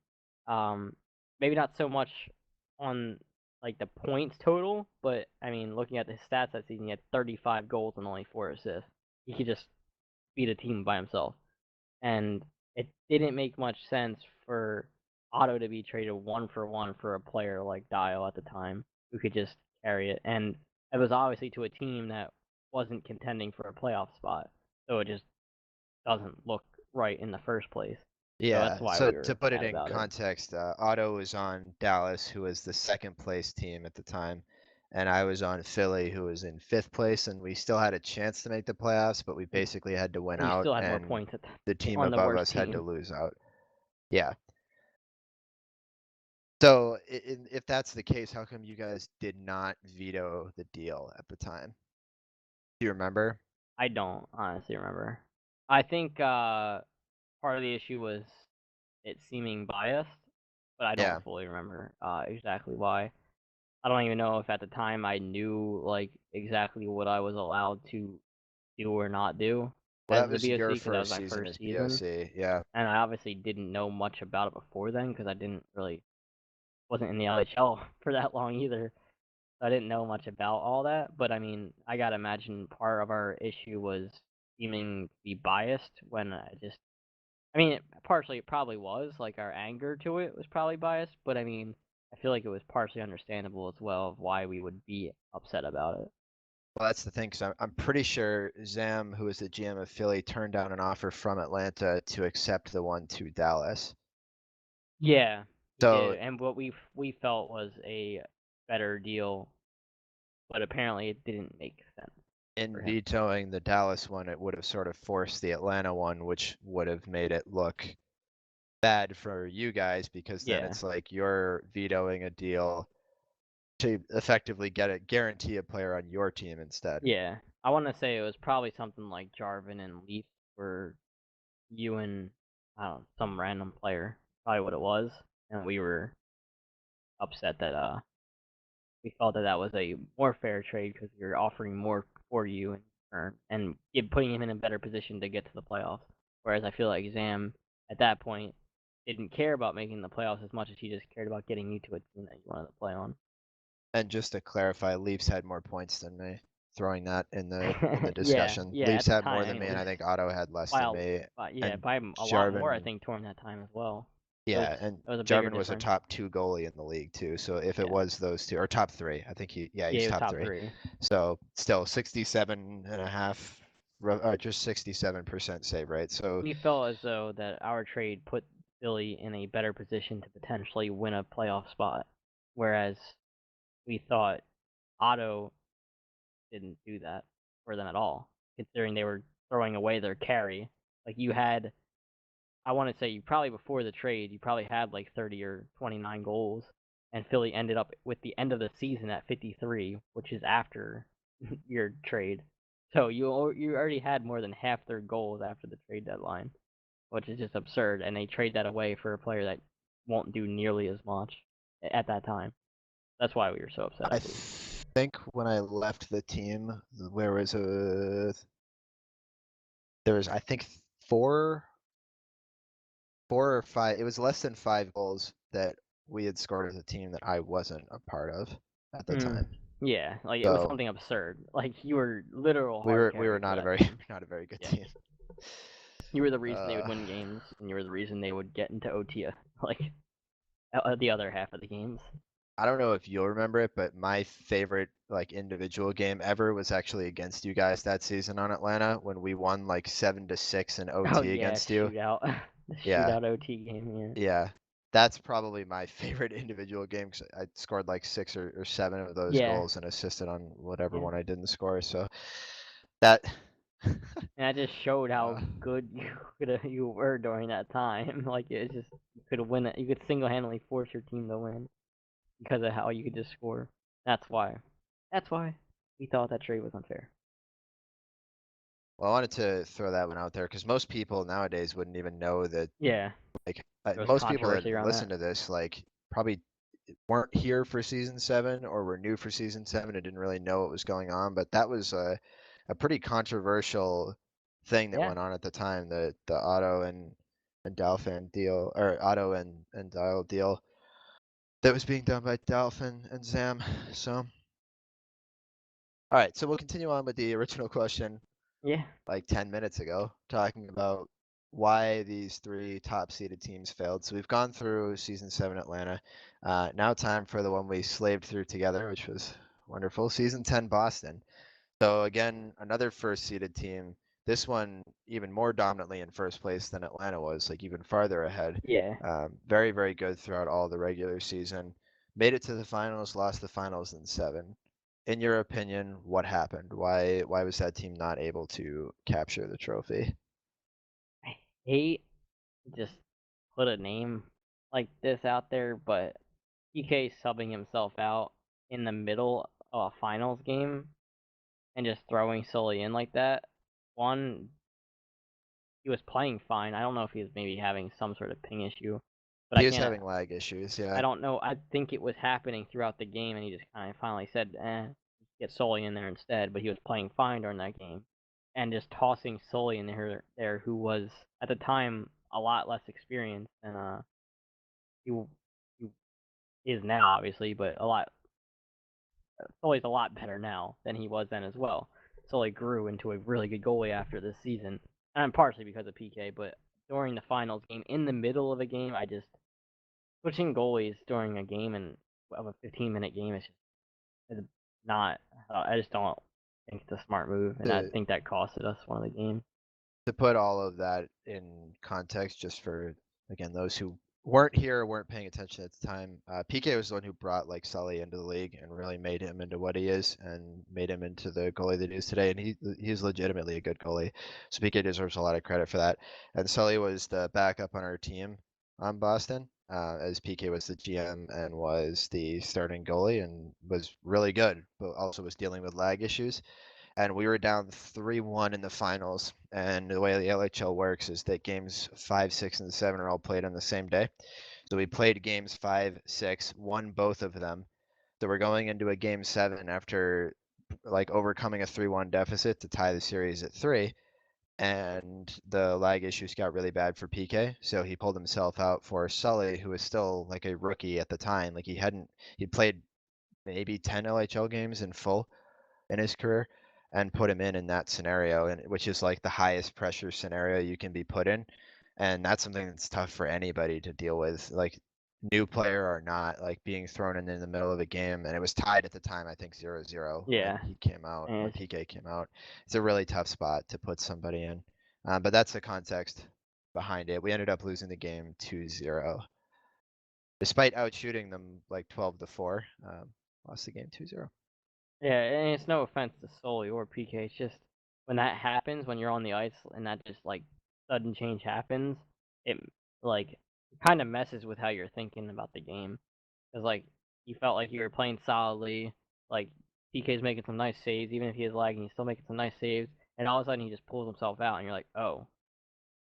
S3: Maybe not so much on like the points total, but I mean, looking at his stats that season, he had 35 goals and only 4 assists. He could just beat a team by himself, and it didn't make much sense for Otto to be traded 1-for-1 for a player like Dial at the time who could just carry it, and it was obviously to a team that wasn't contending for a playoff spot, so it just doesn't look right in the first place.
S2: Yeah,
S3: that's why
S2: so
S3: we
S2: to
S3: were
S2: put it
S3: mad
S2: in
S3: about it.
S2: context, Otto was on Dallas, who was the second place team at the time, and I was on Philly, who was in 5th place, and we still had a chance to make the playoffs, but we basically had to win
S3: We
S2: out,
S3: still had more
S2: and
S3: points
S2: the team
S3: on the
S2: above
S3: worst
S2: us had to
S3: team.
S2: lose out. Yeah. So if that's the case, how come you guys did not veto the deal at the time? Do you remember?
S3: I don't honestly remember. I think part of the issue was it seeming biased, but I
S2: Yeah.
S3: don't fully remember exactly why. I don't even know if at the time I knew like exactly what I was allowed to do or not do
S2: Well,
S3: as
S2: that
S3: the
S2: was
S3: BOC
S2: your
S3: because that was
S2: first
S3: my
S2: season
S3: first
S2: as
S3: season,
S2: BOC, yeah.
S3: and I obviously didn't know much about it before then because I wasn't in the LHL for that long either. So I didn't know much about all that, but I mean, I gotta imagine part of our issue was seeming to be biased when I mean, partially it probably was, like our anger to it was probably biased, but I mean, I feel like it was partially understandable as well of why we would be upset about it.
S2: Well, that's the thing, because I'm pretty sure Zam, who was the GM of Philly, turned down an offer from Atlanta to accept the one to Dallas.
S3: Yeah, he
S2: So
S3: did, and what we felt was a better deal, but apparently it didn't make sense.
S2: in
S3: for him.
S2: vetoing the Dallas one, it would have sort of forced the Atlanta one, which would have made it look bad for you guys, because then
S3: Yeah.
S2: it's like you're vetoing a deal to effectively guarantee a player on your team instead.
S3: Yeah, I want to say it was probably something like Jarvan and Leaf for you and I don't know, some random player. Probably what it was, and we were upset that we felt that that was a more fair trade because you're offering more for you in return and putting him in a better position to get to the playoffs. Whereas I feel like Zam at that point didn't care about making the playoffs as much as he just cared about getting you to a team that you wanted to play on.
S2: And just to clarify, Leafs had more points than me. Throwing that in the
S3: yeah,
S2: discussion.
S3: yeah.
S2: Leafs
S3: At the
S2: had more
S3: time,
S2: than me, and I
S3: Leafs
S2: think Otto had less
S3: by
S2: than me.
S3: yeah,
S2: And
S3: by a lot more I
S2: Jarvan,
S3: think during that time as well.
S2: yeah, and
S3: It was a bigger
S2: Jarvan was a
S3: difference.
S2: top 2 goalie in the league too. So if it
S3: Yeah.
S2: was those two, or top 3, I think
S3: Yeah,
S2: he's
S3: he was
S2: top
S3: top
S2: 3.
S3: 3.
S2: So still 67.5, just 67% save rate. So
S3: We felt as though that our trade put Philly in a better position to potentially win a playoff spot, whereas we thought Otto didn't do that for them at all, considering they were throwing away their carry. Like you had, I want to say you probably before the trade, you probably had like 30 or 29 goals, and Philly ended up with the end of the season at 53, which is after your trade. So you already had more than half their goals after the trade deadline, which is just absurd. And they trade that away for a player that won't do nearly as much at that time. That's why we were so upset. I
S2: I
S3: believe.
S2: think when I left the team, there was I think 4 or 5. It was less than 5 goals that we had scored as a team that I wasn't a part of at the time.
S3: Yeah, like it was
S2: So
S3: something absurd. Like you were literal
S2: we
S3: hard
S2: were
S3: carry
S2: not
S3: for
S2: a
S3: that
S2: very
S3: team.
S2: not a very good
S3: Yeah.
S2: team.
S3: You were the reason they would win games, and you were the reason they would get into OT, like the other half of the games.
S2: I don't know if you'll remember it, but my favorite like individual game ever was actually against you guys that season on Atlanta when we won like 7-6 in OT
S3: Oh yeah,
S2: against you.
S3: shootout, the
S2: Yeah.
S3: shootout OT game. Yeah.
S2: Yeah. That's probably my favorite individual game because I scored like 6 or 7 of those
S3: Yeah.
S2: goals and assisted on whatever
S3: Yeah.
S2: one I didn't score. So that
S3: And that just showed how good you were during that time. Like it just you could win it. You could single-handedly force your team to win because of how you could just score. That's why. That's why we thought that trade was unfair.
S2: well, I wanted to throw that one out there because most people nowadays wouldn't even know that.
S3: Yeah.
S2: Like
S3: There was
S2: most people that
S3: controversy around
S2: listen
S3: that.
S2: to this, like probably weren't here for season 7 or were new for season 7 and didn't really know what was going on. But that was a pretty controversial thing that
S3: Yeah.
S2: went on at the time. The Otto and Dolphin deal, or Otto and Dial deal that was being done by Dolphin and Zam. So, all right, so we'll continue on with the original question.
S3: Yeah.
S2: Like 10 minutes ago, talking about why these 3 top seeded teams failed. So we've gone through season 7 Atlanta. Now time for the one we slaved through together, which was wonderful. Season 10 Boston. So again, another first seeded team This one even more dominantly in first place than Atlanta was, like even farther ahead.
S3: Yeah.
S2: Very, very good throughout all the regular season. Made it to the finals, lost the finals in 7. In your opinion, what happened? Why was that team not able to capture the trophy?
S3: I hate to just put a name like this out there, but PK subbing himself out in the middle of a finals game and just throwing Sully in like that. One, he was playing fine. I don't know if he was maybe having some sort of ping issue, but
S2: He was having lag issues,
S3: I
S2: yeah.
S3: don't know. I think it was happening throughout the game, and he just kind of finally said, get Sully in there instead. But he was playing fine during that game, and just tossing Sully in there, who was at the time a lot less experienced than he, he is now, obviously, but Sully's a lot better now than he was then as well. Sully grew into a really good goalie after this season, and partially because of PK. But during the finals game, in the middle of a game, switching goalies during a game of a 15-minute game is not. I just don't think it's a smart move, and I
S2: To
S3: think that costed us one of the games.
S2: to put all of that in context, just for again those who weren't here or weren't paying attention at the time, PK was the one who brought like Sully into the league and really made him into what he is and made him into the goalie that he is today. And he's legitimately a good goalie, so PK deserves a lot of credit for that. And Sully was the backup on our team on Boston, as PK was the GM and was the starting goalie and was really good, but also was dealing with lag issues. And we were down 3-1 in the finals. And the way the LHL works is that games 5, 6, and 7 are all played on the same day. So we played games 5, 6, won both of them. So we're going into a game 7 after like overcoming a 3-1 deficit to tie the series at 3. And the lag issues got really bad for PK, so he pulled himself out for Sully, who was still like a rookie at the time. Like he'd played maybe 10 LHL games in full in his career, and put him in that scenario, and which is like the highest pressure scenario you can be put in. And that's something that's tough for anybody to deal with, like new player or not, like being thrown in the middle of a game. And it was tied at the time, I think 0-0
S3: Yeah,
S2: when he came out,
S3: and
S2: when PK came out. It's a really tough spot to put somebody in. But that's the context behind it. We ended up losing the game 2-0. Despite outshooting them like 12-4, lost the game 2-0.
S3: yeah, and it's no offense to Sully or PK. It's just when that happens, when you're on the ice, and that just like sudden change happens, it like kind of messes with how you're thinking about the game. Cause like you felt like you were playing solidly, like PK's making some nice saves, even if he is lagging, he's still making some nice saves, and all of a sudden he just pulls himself out, and you're like, oh.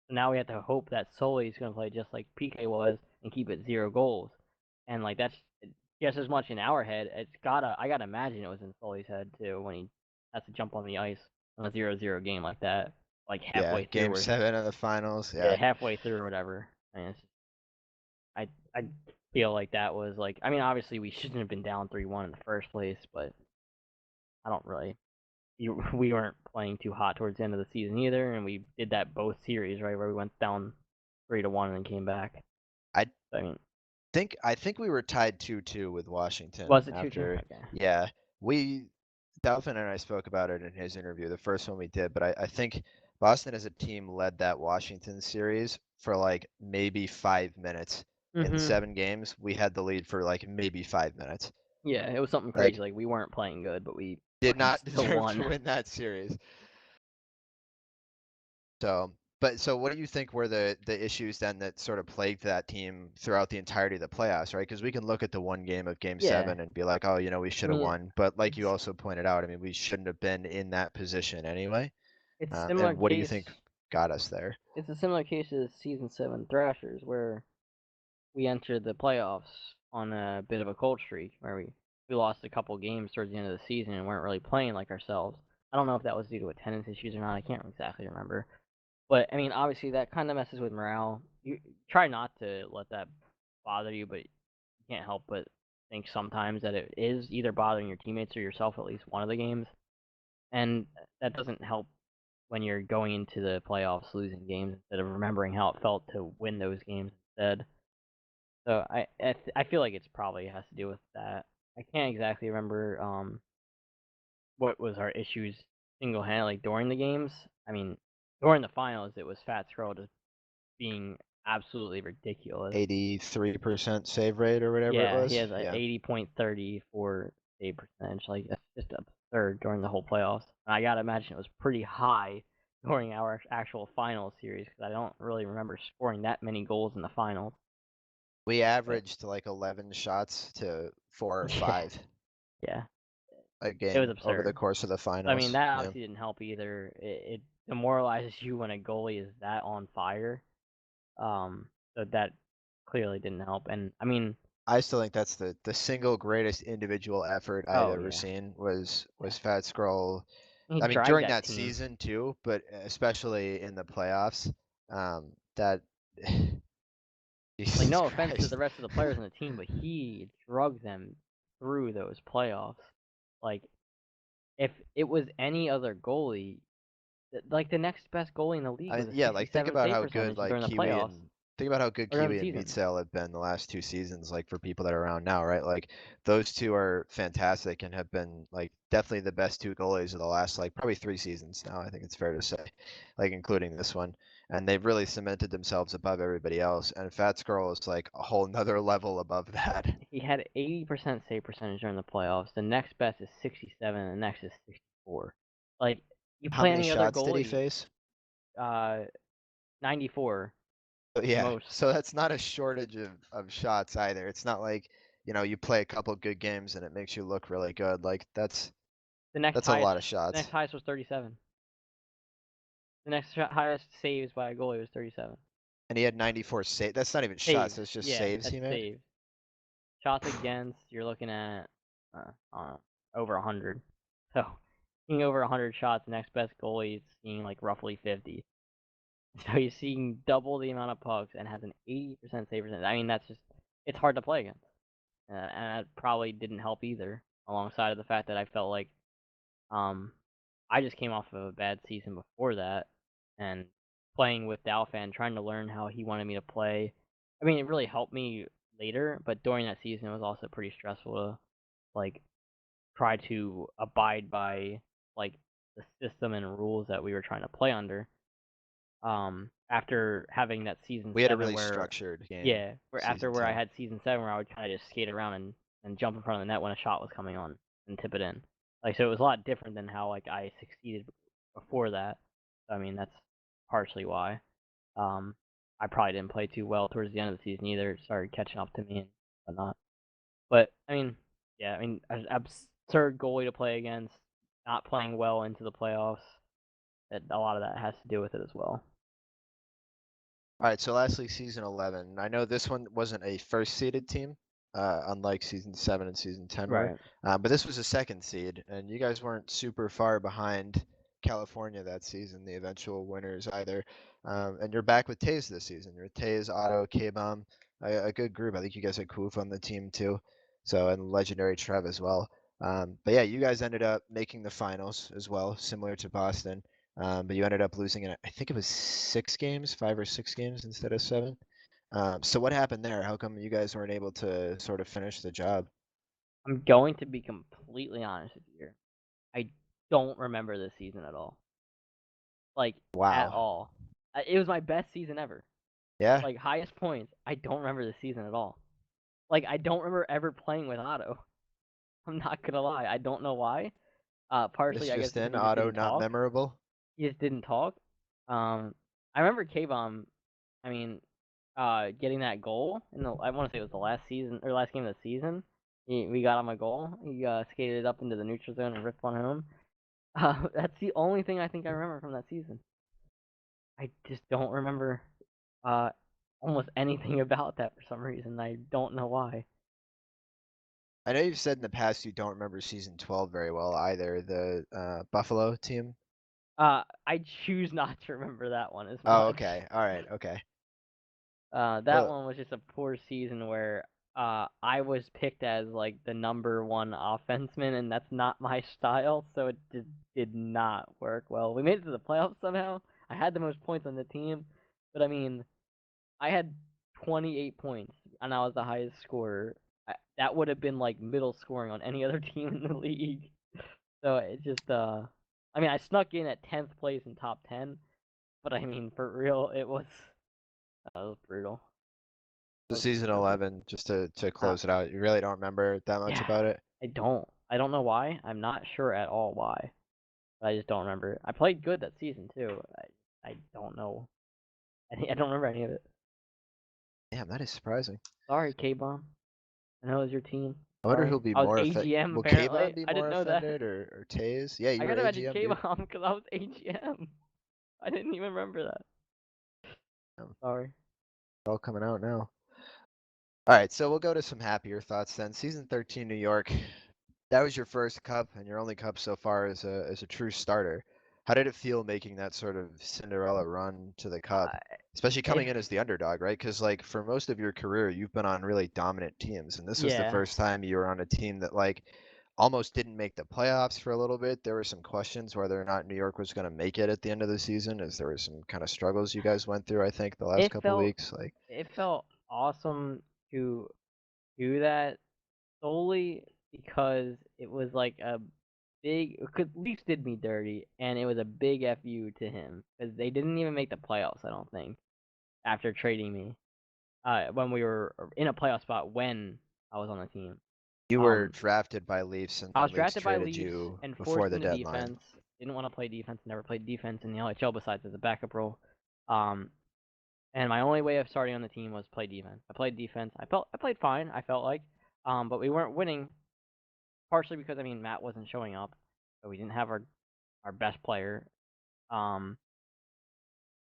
S3: So now we have to hope that Sully's gonna play just like PK was and keep it 0 goals, and like that's just as much in our head. I gotta imagine it was in Sully's head too when he has to jump on the ice on a 0-0 game like that, like
S2: Yeah,
S3: halfway through,
S2: game 7 of the finals.
S3: yeah,
S2: Yeah.
S3: halfway through or whatever. And I feel like that was like, I mean, obviously we shouldn't have been down 3-1 in the first place, but I don't really. We weren't playing too hot towards the end of the season either, and we did that both series, right, where we went down 3-1 and then came back.
S2: I
S3: I mean,
S2: think we were tied 2-2 with Washington
S3: was it 2-2?
S2: after.
S3: Okay.
S2: Yeah, Delphin and I spoke about it in his interview, the first one we did, but I think Boston as a team led that Washington series for like maybe 5 minutes. In the 7 games, we had the lead for like maybe 5 minutes.
S3: Yeah, it was something
S2: Like,
S3: crazy. Like we weren't playing good, but we
S2: did
S3: fucking
S2: not
S3: still
S2: deserve
S3: won.
S2: to win that series. So, so what do you think were the issues then that sort of plagued that team throughout the entirety of the playoffs, right? Because we can look at the one game of Game
S3: Yeah.
S2: 7 and be like, oh, we should have
S3: mean,
S2: won. But like you also pointed out, I mean, we shouldn't have been in that position anyway.
S3: It's similar
S2: And what do you
S3: case.
S2: think got us there?
S3: It's a similar case as season 7 Thrashers, where we entered the playoffs on a bit of a cold streak, where we lost a couple games towards the end of the season and weren't really playing like ourselves. I don't know if that was due to attendance issues or not. I can't exactly remember. But I mean, obviously that kind of messes with morale. You try not to let that bother you, but you can't help but think sometimes that it is either bothering your teammates or yourself at least one of the games, and that doesn't help when you're going into the playoffs losing games instead of remembering how it felt to win those games instead. So I feel like it's probably has to do with that. I can't exactly remember what was our issues single handedly during the games. I mean, during the finals, it was Fat Scroll just being absolutely ridiculous.
S2: 83% save rate or whatever it
S3: Yeah,
S2: was.
S3: he has an
S2: Yeah.
S3: 80.30 for save percentage. Like, that's just absurd during the whole playoffs. And I gotta imagine it was pretty high during our actual finals series because I don't really remember scoring that many goals in the finals.
S2: We averaged like 11 shots to 4 or
S3: Yeah.
S2: 5
S3: Yeah,
S2: a
S3: it
S2: game
S3: was
S2: over the
S3: absurd.
S2: course of the
S3: I
S2: finals.
S3: mean, that
S2: Yeah.
S3: obviously didn't help either. It demoralizes you when a goalie is that on fire. So that clearly didn't help. And I mean,
S2: I still think that's the single greatest individual effort I've
S3: oh
S2: ever
S3: yeah,
S2: seen was
S3: yeah.
S2: Fat Scroll.
S3: He
S2: I mean,
S3: dragged
S2: during
S3: that
S2: that
S3: team.
S2: season too, but especially in the playoffs, that Jesus
S3: Like, no offense to
S2: Christ.
S3: the rest of the players on the team, but he drug them through those playoffs. Like, if it was any other goalie, like the next best goalie in the league was a
S2: Yeah, like think
S3: 67
S2: about
S3: save
S2: how good
S3: percentage
S2: like
S3: during the
S2: Kiwi
S3: playoffs
S2: and think about how good
S3: or during the
S2: Kiwi and
S3: season.
S2: Beatsail have been the last 2 seasons, like for people that are around now, right? Like those two are fantastic and have been like definitely the best two goalies of the last like probably 3 seasons now, I think it's fair to say, like including this one. And they've really cemented themselves above everybody else. And Fat Scroll is like a whole nother level above that.
S3: He had 80% save percentage during the playoffs. The next best is 67, and the next is 64. Like, you
S2: How
S3: play
S2: many
S3: any other
S2: shots did he
S3: goalie,
S2: face?
S3: 94
S2: Yeah,
S3: most.
S2: so that's not a shortage of shots either. It's not like, you play a couple good games and it makes you look really good. Like that's
S3: The next
S2: a lot
S3: highest,
S2: of shots.
S3: was 37. The next highest saves by a goalie was 37.
S2: And he had 94 save. That's not even shots.
S3: Saves,
S2: That's just
S3: yeah,
S2: saves
S3: that's
S2: he made.
S3: saves. Shots against, you're looking at I don't know, over 100. So, seeing over 100 shots, next best goalie is seeing like roughly 50. So he's seeing double the amount of pucks and has an 80% save percentage. I mean, that's just, it's hard to play against. And that probably didn't help either, alongside of the fact that I felt like I just came off of a bad season before that, and playing with Dalfan, trying to learn how he wanted me to play. I mean, it really helped me later, but during that season, it was also pretty stressful to like try to abide by like the system and rules that we were trying to play under. After having that season
S2: We had a
S3: 7
S2: really
S3: where
S2: structured game.
S3: yeah, where after
S2: season
S3: where I
S2: 10.
S3: had season 7 where I would kind of just skate around and jump in front of the net when a shot was coming on and tip it in. Like, so it was a lot different than how like I succeeded before that. So, I mean, that's partially why. I probably didn't play too well towards the end of the season either. It started catching up to me and whatnot. But I mean, yeah, I mean, an absurd goalie to play against, not playing well into the playoffs. A lot of that has to do with it as well.
S2: All right, so lastly, season 11. I know this one wasn't a first seeded team, unlike season 7 and season 10 were. But this was a second seed, and you guys weren't super far behind California that season, the eventual winners either. And you're back with Taze this season. You're with Taze, Otto, K-Bomb, a good group. I think you guys had Koof on the team too, so and legendary Trev as well. But yeah, you guys ended up making the finals as well, similar to Boston. But you ended up losing in, I think it was 6 games, 5 or 6 games instead of 7. So what happened there? How come you guys weren't able to sort of finish the job?
S3: I'm going to be completely honest with you here. I don't remember this season at all. Like, at
S2: Wow.
S3: all. It was my best season ever.
S2: Yeah.
S3: Like, highest points. I don't remember this season at all. Like, I don't remember ever playing with Otto. I'm not gonna lie. I don't know why.
S2: This
S3: Partially, I guess
S2: just
S3: because
S2: in,
S3: we just
S2: Otto
S3: didn't
S2: not
S3: talk.
S2: memorable.
S3: He just didn't talk. I remember K-Bomb, I mean, getting that goal in the, I want to say it was the last season, or last game of the season. We got him a goal. He skated it up into the neutral zone and ripped one home. That's the only thing I think I remember from that season. I just don't remember almost anything about that for some reason. I don't know why.
S2: I know you've said in the past you don't remember season 12 very well either, the Buffalo team.
S3: I choose not to remember that one as
S2: Oh,
S3: much.
S2: okay. All right. Okay.
S3: That
S2: Well,
S3: one was just a poor season where I was picked as like the number 1 offenseman, and that's not my style, so it just did not work well. We made it to the playoffs somehow. I had the most points on the team, but I mean, I had 28 points, and I was the highest scorer. That would have been like middle scoring on any other team in the league. So it just, I mean, I snuck in at 10th place in top 10, But I mean, for real, it was brutal.
S2: So
S3: Was
S2: season
S3: super brutal.
S2: 11, just to close it out, you really don't remember that much
S3: Yeah,
S2: about it?
S3: I don't. I don't know why. I'm not sure at all why. But I just don't remember. I played good that season too. I don't know. I don't remember any of it.
S2: Damn, that is surprising.
S3: Sorry, K-Bomb. I know it was your team.
S2: I wonder
S3: Sorry.
S2: who'll be
S3: I was
S2: more
S3: AGM
S2: Will
S3: apparently.
S2: Kayvon be
S3: I didn't
S2: more
S3: know that.
S2: offended or Taze? Yeah, you
S3: I
S2: were
S3: gotta imagine
S2: AGM, dude.
S3: K-Bomb because I was AGM. I didn't even remember that. Sorry.
S2: It's all coming out now. All right, so we'll go to some happier thoughts then. Season 13 New York. That was your first cup and your only cup so far as a true starter. How did it feel making that sort of Cinderella run to the cup, especially coming in as the underdog, right? Because like for most of your career, you've been on really dominant teams, and this was the
S3: Yeah.
S2: first time you were on a team that like almost didn't make the playoffs for a little bit. There were some questions whether or not New York was going to make it at the end of the season, as there were some kind of struggles you guys went through, I think, the last couple weeks. Like,
S3: It felt awesome to do that solely because it was like a big, because Leafs did me dirty, and it was a big FU to him because they didn't even make the playoffs. I don't think after trading me, when we were in a playoff spot when I was on the team.
S2: you were drafted by Leafs, and
S3: I
S2: then
S3: was
S2: Leafs
S3: drafted by
S2: traded
S3: Leafs
S2: you
S3: and
S2: before
S3: forced
S2: the
S3: into
S2: deadline.
S3: defense. Didn't want to play defense. Never played defense in the LHL besides as a backup role. And my only way of starting on the team was play defense. I played defense. I played fine. I felt like, but we weren't winning. Partially because I mean Matt wasn't showing up, so we didn't have our best player. And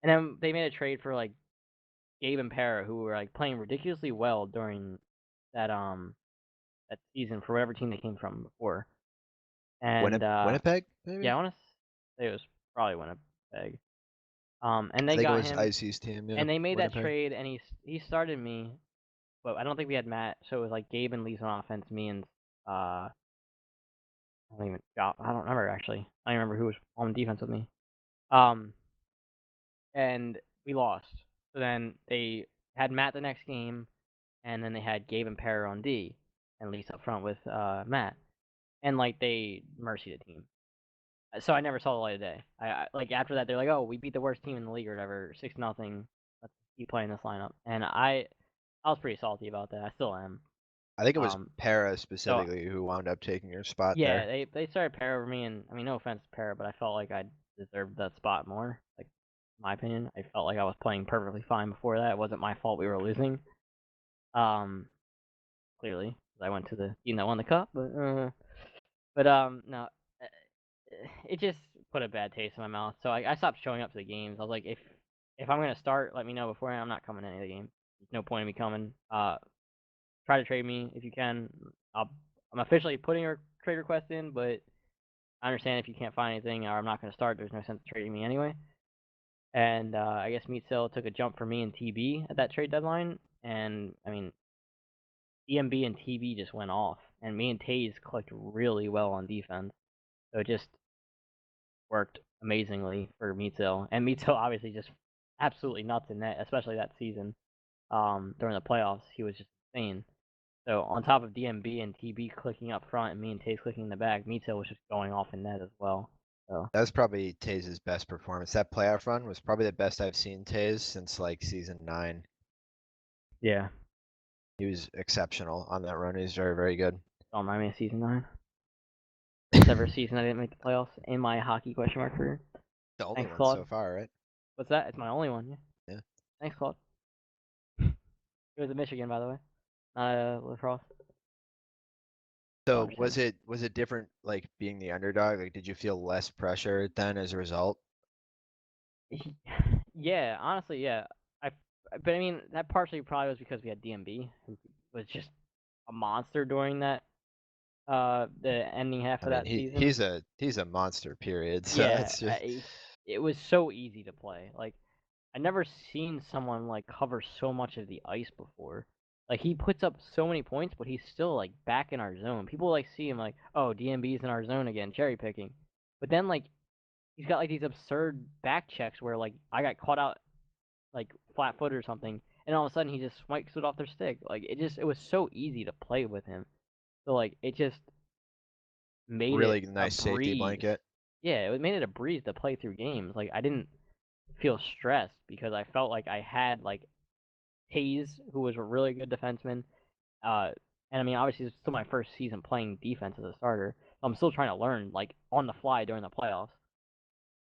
S3: then they made a trade for like Gabe and Para, who were like playing ridiculously well during that that season for whatever team they came from before. And
S2: Winnipeg, maybe?
S3: yeah, I want to say it was probably Winnipeg. And
S2: I
S3: they
S2: think it
S3: got
S2: was
S3: him,
S2: Icy's team, yeah.
S3: and they made that
S2: Winnipeg.
S3: trade, and he started me, but I don't think we had Matt, so it was like Gabe and Lee's on offense, me and I don't remember actually. I don't remember who was on defense with me. And we lost. So then they had Matt the next game, and then they had Gabe and Para on D, and Lee's up front with Matt, and like they mercied the team. So I never saw the light of day. I like after that they're like, oh, we beat the worst team in the league or whatever, 6-0. Let's keep playing this lineup, and I was pretty salty about that. I still am.
S2: I think it was Para
S3: So
S2: specifically who wound up taking your spot
S3: yeah,
S2: there.
S3: they started Para over me, and I mean, no offense to Para, but I felt like I deserved that spot more. Like, in my opinion, I felt like I was playing perfectly fine before that. It wasn't my fault we were losing. Clearly, 'cause I went to the team that won the cup, no, it just put a bad taste in my mouth. So I stopped showing up to the games. I was like, if I'm gonna start, let me know beforehand. I'm not coming to any of the games. There's no point in me coming. Try to trade me if you can. I'm officially putting a trade request in, but I understand if you can't find anything or I'm not going to start, there's no sense trading me anyway. And I guess Meat Sale took a jump for me and TB at that trade deadline. And I mean, EMB and TB just went off. And me and Taze clicked really well on defense. So it just worked amazingly for Meat Sale. And Meat Sale obviously just absolutely nuts in net, especially that season. During the playoffs, he was just insane. So on top of DMB and TB clicking up front and me and Taze clicking in the back, Mito was just going off in net as well. So
S2: That was probably Taze's best performance. That playoff run was probably the best I've seen Taze since like season 9.
S3: yeah,
S2: He was exceptional on that run. He was very, very good.
S3: don't remind me of season 9. First ever season I didn't make the playoffs in my hockey question mark career.
S2: The only
S3: Thanks,
S2: one
S3: Claude.
S2: so far, right?
S3: What's that? It's my only one. Yeah.
S2: Yeah.
S3: Thanks, Claude. It was in Michigan, by the way, not lacrosse.
S2: So was it different, like being the underdog? Like, did you feel less pressure then as a result?
S3: Yeah, honestly, yeah. But I mean, that partially probably was because we had DMB, who was just a monster during that the ending half of
S2: I mean,
S3: that season.
S2: he's a monster, period. So
S3: Yeah,
S2: it's just
S3: it was so easy to play. Like I never seen someone like cover so much of the ice before. Like he puts up so many points, but he's still like back in our zone. People like see him like, oh, DMB's in our zone again, cherry picking. But then like he's got like these absurd back checks where like I got caught out like flat foot or something, and all of a sudden he just swipes it off their stick. Like it was so easy to play with him. So like it just made
S2: really
S3: it a
S2: nice safety
S3: breeze.
S2: blanket.
S3: Yeah, it made it a breeze to play through games. Like I didn't feel stressed because I felt like I had like Hayes, who was a really good defenseman. And I mean, obviously, it's still my first season playing defense as a starter. So I'm still trying to learn like on the fly during the playoffs.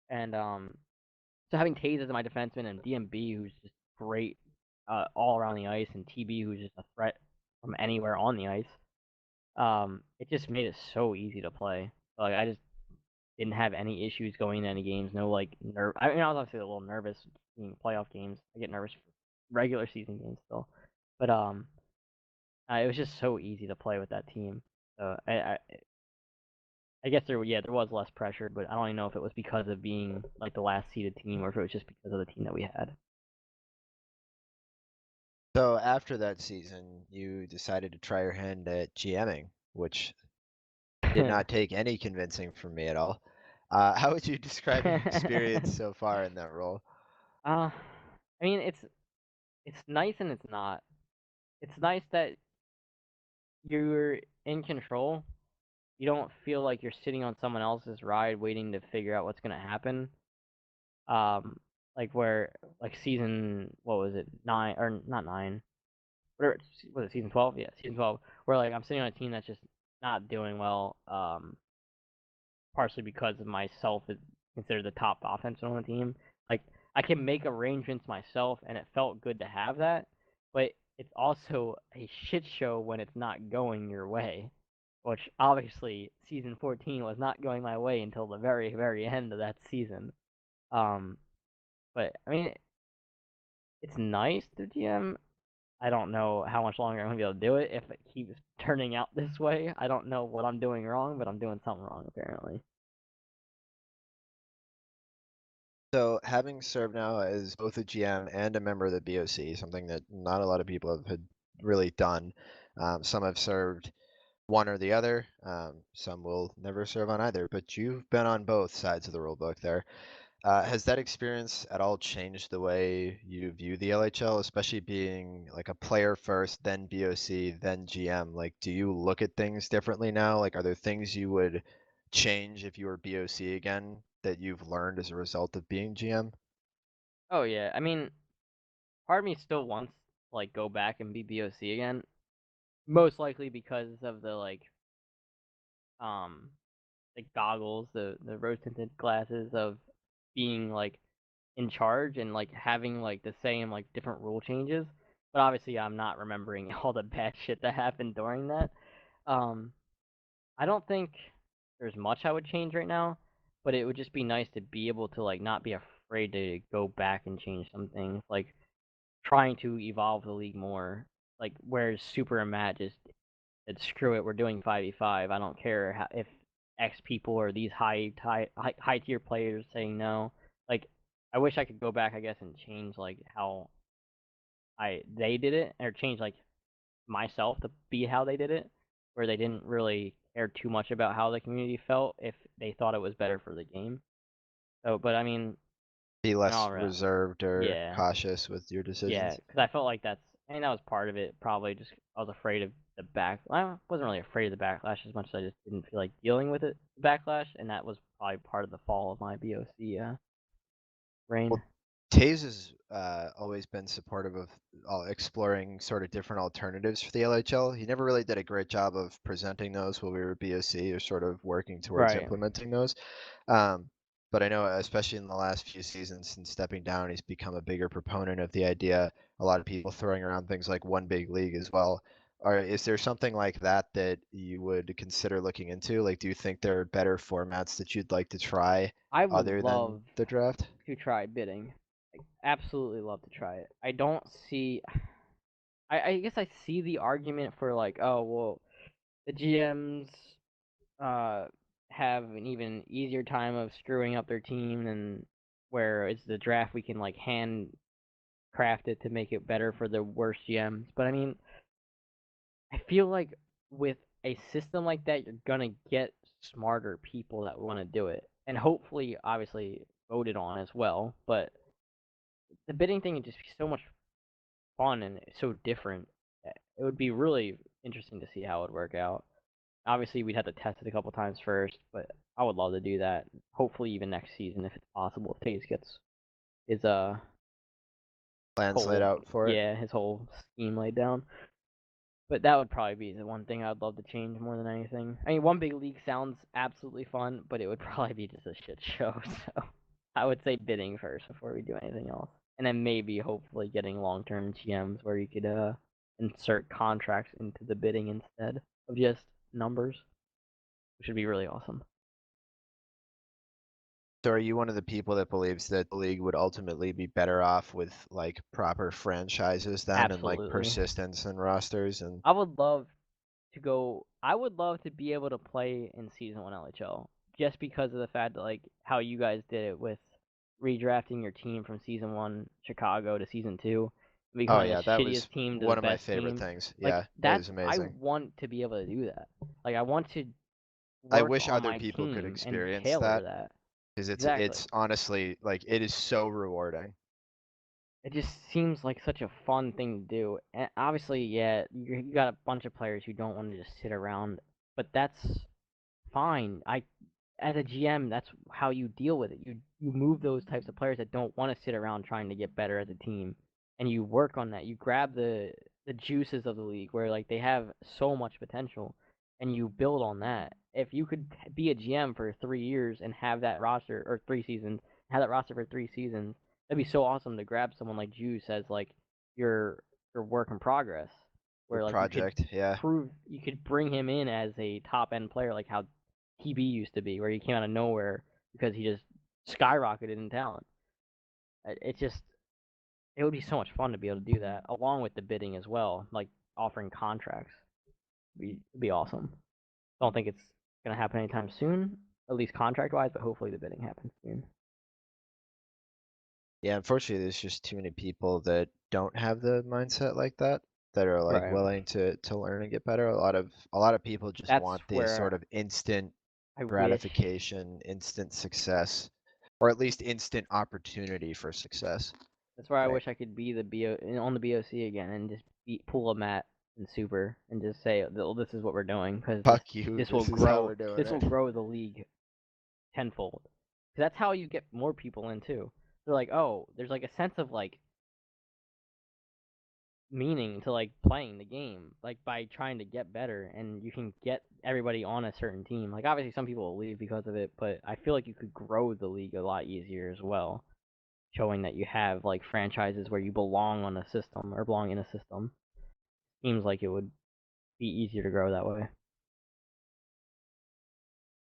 S3: And so having Taze as my defenseman and DMB, who's just great all around the ice, and TB, who's just a threat from anywhere on the ice, it just made it so easy to play. Like I just didn't have any issues going into any games. No like nerve. I mean, I was obviously a little nervous being playoff games. I get nervous for regular season games still, but it was just so easy to play with that team. So I guess there was less pressure, but I don't even know if it was because of being like the last seeded team or if it was just because of the team that we had.
S2: So after that season, you decided to try your hand at GMing, which did not take any convincing from me at all. How would you describe your experience so far in that role?
S3: I mean, it's nice and it's not. It's nice that you're in control. You don't feel like you're sitting on someone else's ride waiting to figure out what's gonna happen. Like where like season what was it 9 or not 9? Whatever was it season 12? Yeah, season 12. Where like I'm sitting on a team that's just not doing well. Partially because of myself is considered the top offense on the team. Like I can make arrangements myself, and it felt good to have that. But it's also a shit show when it's not going your way, which obviously season 14 was not going my way until the very very end of that season. Um, but I mean, it's nice to GM. I don't know how much longer I'm gonna be able to do it if it keeps turning out this way. I don't know what I'm doing wrong, but I'm doing something wrong apparently.
S2: So having served now as both a GM and a member of the BOC, something that not a lot of people have really done. Some have served one or the other. Some will never serve on either, but you've been on both sides of the rule book there. Has that experience at all changed the way you view the LHL, especially being like a player first, then BOC, then GM? Like, do you look at things differently now? Like, are there things you would change if you were BOC again that you've learned as a result of being GM?
S3: Oh yeah, I mean, part of me still wants to, like go back and be BOC again. Most likely because of the um goggles, the rose tinted glasses of being like in charge and like having like the same like different rule changes. But obviously I'm not remembering all the bad shit that happened during that. Um I don't think there's much I would change right now, but it would just be nice to be able to like not be afraid to go back and change some things. Like trying to evolve the league more. Like whereas Super and Matt just said, screw it, we're doing 5v5. I don't care if X people or these high tier players saying no. Like I wish I could go back, I guess, and change like how they did it, or change like myself to be how they did it, where they didn't really care too much about how the community felt if they thought it was better for the game. So, but I mean,
S2: Be
S3: in
S2: less
S3: all
S2: reserved or
S3: yeah.
S2: cautious with your
S3: Yeah,
S2: decisions?
S3: because I felt like I mean, that was part of it. Probably just I was afraid of the back. I wasn't really afraid of the backlash as much as I just didn't feel like dealing with it, the backlash, and that was probably part of the fall of my BOC reign.
S2: Well, Taze has always been supportive of exploring sort of different alternatives for the LHL. He never really did a great job of presenting those while we were BOC or sort of working towards
S3: Right.
S2: implementing those. Um, but I know, especially in the last few seasons since stepping down, he's become a bigger proponent of the idea. A lot of people throwing around things like one big league as well. Is there something like that that you would consider looking into? Like, do you think there are better formats that you'd like to try
S3: I would
S2: other than
S3: love
S2: the draft?
S3: to try bidding. Like, absolutely love to try it. I don't see. I guess I see the argument for like, oh well, the GMs uh have an even easier time of screwing up their team than where it's the draft we can like hand craft it to make it better for the worst GMs. But I mean, I feel like with a system like that, you're gonna get smarter people that want to do it, and hopefully, obviously, voted on as well. But the bidding thing would just be so much fun and so different. It would be really interesting to see how it would work out. Obviously, we'd have to test it a couple times first, but I would love to do that. Hopefully, even next season if it's possible. If Taze gets his
S2: Plans laid
S3: whole
S2: out for it.
S3: yeah, his whole scheme laid down. But that would probably be the one thing I'd love to change more than anything. I mean, one big league sounds absolutely fun, but it would probably be just a shit show. So I would say bidding first before we do anything else, and then maybe hopefully getting long-term GMs where you could insert contracts into the bidding instead of just numbers, which would be really awesome.
S2: So are you one of the people that believes that the league would ultimately be better off with like proper franchises then and like
S3: Absolutely.
S2: persistence and rosters and
S3: I would love to go. I would love to be able to play in Season 1 LHL just because of the fact that like how you guys did it with redrafting your team from Season 1 Chicago to Season 2,
S2: oh
S3: becoming
S2: yeah,
S3: the
S2: that
S3: shittiest
S2: was
S3: team to the
S2: one of my
S3: best
S2: favorite
S3: team.
S2: things.
S3: Like
S2: Yeah, it
S3: that's
S2: was
S3: I
S2: amazing.
S3: want to be able to do that. Like I want to
S2: I
S3: work
S2: wish
S3: on
S2: other
S3: my
S2: people could
S3: team and
S2: experience
S3: tailor
S2: that
S3: that.
S2: because
S3: Exactly.
S2: it's honestly like it is so rewarding.
S3: It just seems like such a fun thing to do. And obviously, yeah, you got a bunch of players who don't want to just sit around, but that's fine. As a GM, that's how you deal with it. You move those types of players that don't want to sit around trying to get better as a team, and you work on that. You grab the juices of the league where like they have so much potential, and you build on that. If you could be a GM for 3 years and have that roster or 3 seasons, have that roster for 3 seasons, that'd be so awesome to grab someone like Juice as like your your work in progress,
S2: Your
S3: where like
S2: project, yeah.
S3: you could bring him in as a top end player, like how TB used to be, where he came out of nowhere because he just skyrocketed in talent. It just it would be so much fun to be able to do that, along with the bidding as well, like offering contracts. It'd be awesome. Don't think it's gonna happen anytime soon, at least contract wise, but hopefully the bidding happens soon.
S2: Yeah, unfortunately there's just too many people that don't have the mindset like that are like
S3: Right.
S2: willing to learn and get better. A lot of people just
S3: That's
S2: want the sort
S3: where
S2: of instant
S3: I wish.
S2: gratification, instant success, or at least instant opportunity for success.
S3: That's where I
S2: Right.
S3: wish I could be on the BOC again and just pull a mat in super and just say, "Well, this is what we're doing," because
S2: Fuck you.
S3: this will
S2: This is how
S3: grow.
S2: we're doing
S3: This will
S2: it.
S3: grow the league tenfold. 'Cause that's how you get more people in too. They're like, oh, there's like a sense of like meaning to like playing the game, like by trying to get better, and you can get everybody on a certain team. Like obviously some people will leave because of it, but I feel like you could grow the league a lot easier as well, showing that you have like franchises where you belong on a system or belong in a system. Seems like it would be easier to grow that way.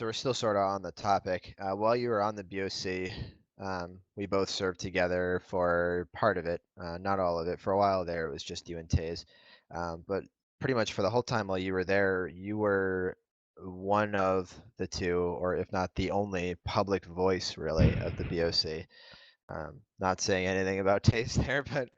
S2: So we're still sort of on the topic. While you were on the BOC, we both served together for part of it, not all of it. For a while there, it was just you and Taze. But pretty much for the whole time while you were there, you were one of the two, or if not the only public voice really of the BOC. Not saying anything about Taze there, but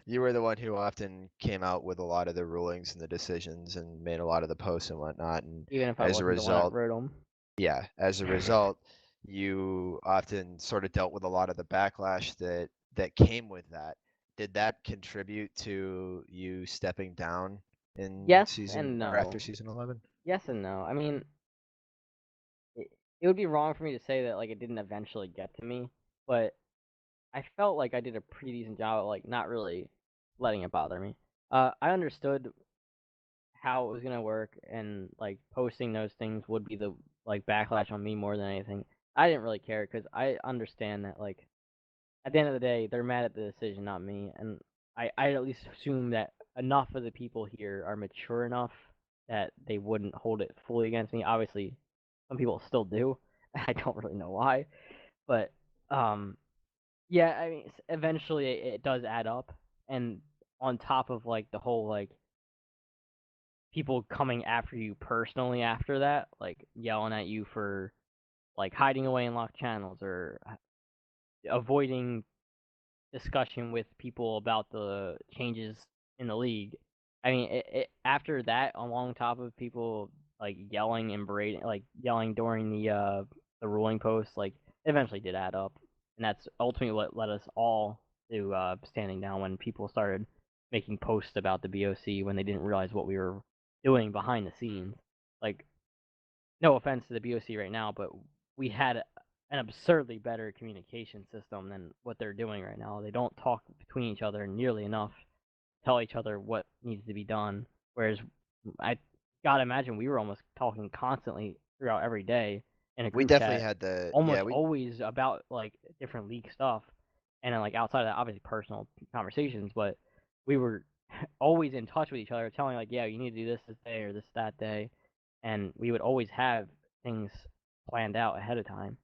S2: you were the one who often came out with a lot of the rulings and the decisions and made a lot of the posts and whatnot. And
S3: Even if I
S2: as a
S3: wasn't the one that
S2: result,
S3: wrote them.
S2: yeah, as a result, you often sort of dealt with a lot of the backlash that came with that. Did that contribute to you stepping down in
S3: Yes
S2: season
S3: and
S2: or after
S3: no.
S2: season 11?
S3: Yes and no. I mean, it would be wrong for me to say that like it didn't eventually get to me, but I felt like I did a pretty decent job at like not really letting it bother me. I understood how it was gonna work, and like posting those things would be the like backlash on me more than anything. I didn't really care because I understand that like at the end of the day they're mad at the decision, not me, and I at least assume that enough of the people here are mature enough that they wouldn't hold it fully against me. Obviously, some people still do. I don't really know why, but yeah, I mean, eventually it does add up, and on top of like the whole like people coming after you personally after that, like yelling at you for like hiding away in locked channels or avoiding discussion with people about the changes in the league. I mean, after that, along top of people like yelling and berating, like yelling during the ruling post, like it eventually did add up, and that's ultimately what led us all to standing down when people started making posts about the BOC when they didn't realize what we were doing behind the scenes. Like, no offense to the BOC right now, but we had an absurdly better communication system than what they're doing right now. They don't talk between each other nearly enough, tell each other what needs to be done. Whereas I gotta imagine we were almost talking constantly throughout every day in a
S2: We
S3: group
S2: definitely
S3: chat,
S2: had the
S3: almost always about like different league stuff, and then like outside of that, obviously personal conversations, but we were always in touch with each other, telling like, yeah, you need to do this day or this that day, and we would always have things planned out ahead of time.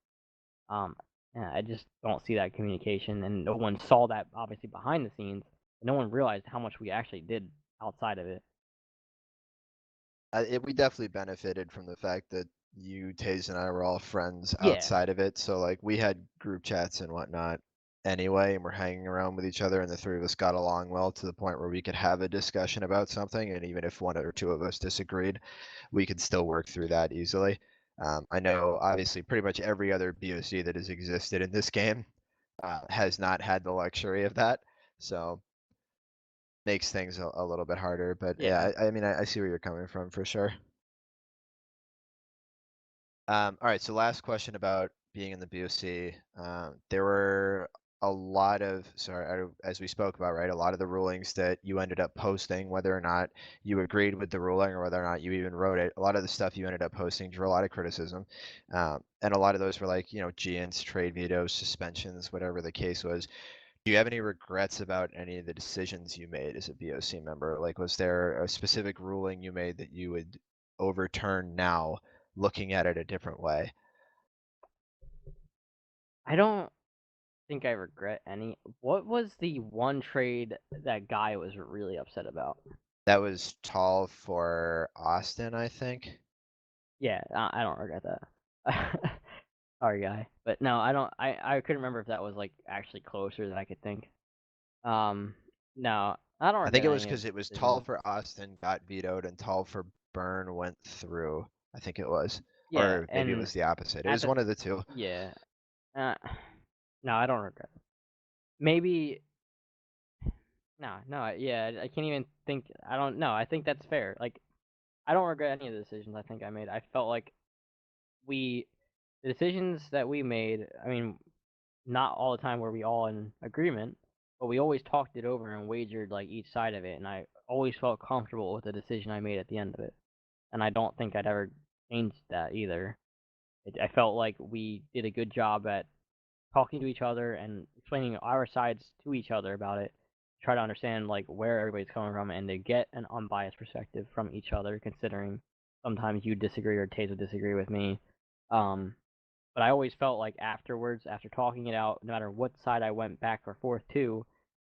S3: And I just don't see that communication, and no one saw that obviously behind the scenes. And no one realized how much we actually did outside of it.
S2: we definitely benefited from the fact that you, Taze, and I were all friends
S3: Yeah,
S2: outside of it. So like we had group chats and whatnot anyway, and we're hanging around with each other, and the three of us got along well to the point where we could have a discussion about something, and even if one or two of us disagreed, we could still work through that easily. I know obviously pretty much every other BOC that has existed in this game has not had the luxury of that, so makes things a little bit harder. But yeah, I mean, I see where you're coming from for sure. All right, so last question about being in the BOC. There were a lot of, as we spoke about, right, a lot of the rulings that you ended up posting, whether or not you agreed with the ruling or whether or not you even wrote it, a lot of the stuff you ended up posting drew a lot of criticism. And a lot of those were like, GNs, trade vetoes, suspensions, whatever the case was. Do you have any regrets about any of the decisions you made as a BOC member? Like, was there a specific ruling you made that you would overturn now, looking at it a different way?
S3: I don't think I regret any. What was the one trade that guy was really upset about?
S2: That was tall for Austin, I think.
S3: Yeah, I don't regret that. Sorry, guy, but no, I don't. I couldn't remember if that was like actually closer than I could think. No, I don't
S2: I think
S3: regret
S2: it was
S3: any of
S2: because
S3: the
S2: it was tall
S3: decisions.
S2: for Austin got vetoed and tall for Burn went through. I think it was.
S3: Yeah,
S2: Or maybe it
S3: and
S2: was the opposite. It
S3: at
S2: was
S3: the
S2: one of the two.
S3: yeah, uh, no, I don't regret it. Maybe no, yeah, I can't even think. I don't know. I think that's fair. Like, I don't regret any of the decisions I think I made. I felt like the decisions that we made. I mean, not all the time were we all in agreement, but we always talked it over and wagered like each side of it, and I always felt comfortable with the decision I made at the end of it. And I don't think I'd ever change that either. I felt like we did a good job at talking to each other and explaining our sides to each other about it, try to understand like where everybody's coming from and to get an unbiased perspective from each other, considering sometimes you disagree or Taze would disagree with me. But I always felt like afterwards, after talking it out, no matter what side I went back or forth to,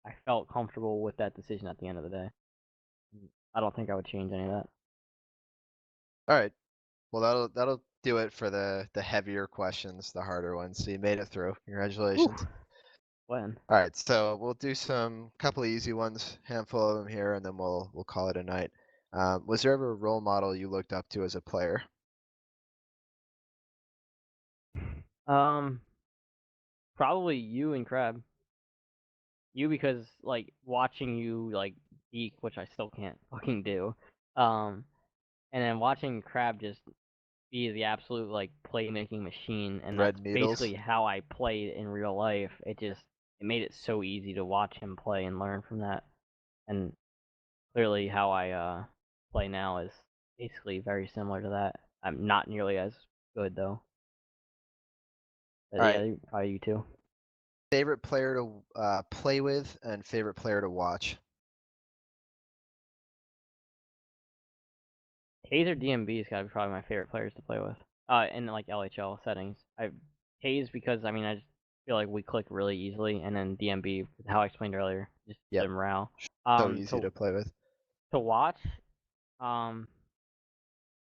S3: I felt comfortable with that decision at the end of the day. I don't think I would change any of that.
S2: All right. Well, that'll do it for the heavier questions, the harder ones. So you made it through. Congratulations.
S3: Whew. When?
S2: All right, so we'll do some couple easy ones, handful of them here, and then we'll call it a night. Was there ever a role model you looked up to as a player?
S3: Probably you and Crab. You because like watching you like geek, which I still can't fucking do. Um, and then watching Crab just be the absolute like playmaking machine, and that's
S2: Red Needles?
S3: basically how I played in real life. It made it so easy to watch him play and learn from that. And clearly, how I play now is basically very similar to that. I'm not nearly as good though. But
S2: All right,
S3: yeah, probably you too.
S2: favorite player to play with and favorite player to watch?
S3: Taze or DMB's gotta be probably my favorite players to play with. In like LHL settings. Taze because I mean I just feel like we click really easily, and then DMB, how I explained earlier, just
S2: Yep,
S3: the morale.
S2: so easy to play with.
S3: To watch, I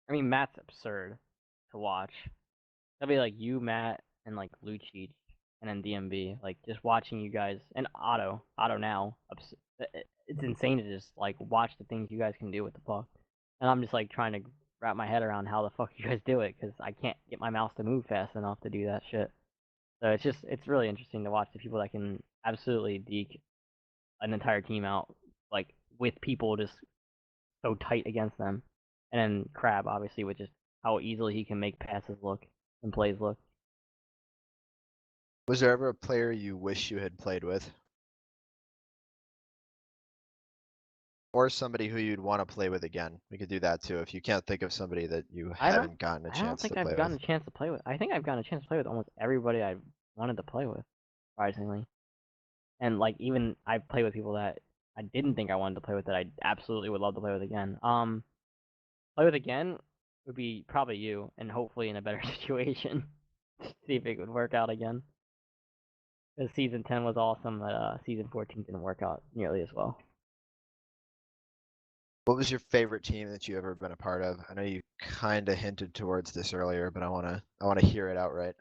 S3: mean Matt's absurd to watch. That'd be like you, Matt, and like Lucic, and then DMB. Like just watching you guys and Otto now. It's insane to just like watch the things you guys can do with the puck, and I'm just like trying to wrap my head around how the fuck you guys do it because I can't get my mouse to move fast enough to do that shit. So it's really interesting to watch the people that can absolutely deke an entire team out like with people just so tight against them, and then Crab obviously with just how easily he can make passes look and plays look.
S2: Was there ever a player you wish you had played with? Or somebody who you'd want to play with again? We could do that too, if you can't think of somebody that you haven't gotten a
S3: I don't
S2: chance
S3: think
S2: to
S3: I've
S2: play
S3: gotten
S2: with.
S3: a chance to play with. I think I've gotten a chance to play with almost everybody I wanted to play with, surprisingly. And like even I've played with people that I didn't think I wanted to play with that I absolutely would love to play with again. Play with again would be probably you, and hopefully in a better situation. See if it would work out again. Because season 10 was awesome, but season 14 didn't work out nearly as well.
S2: What was your favorite team that you ever been a part of? I know you kind of hinted towards this earlier, but I wanna hear it outright.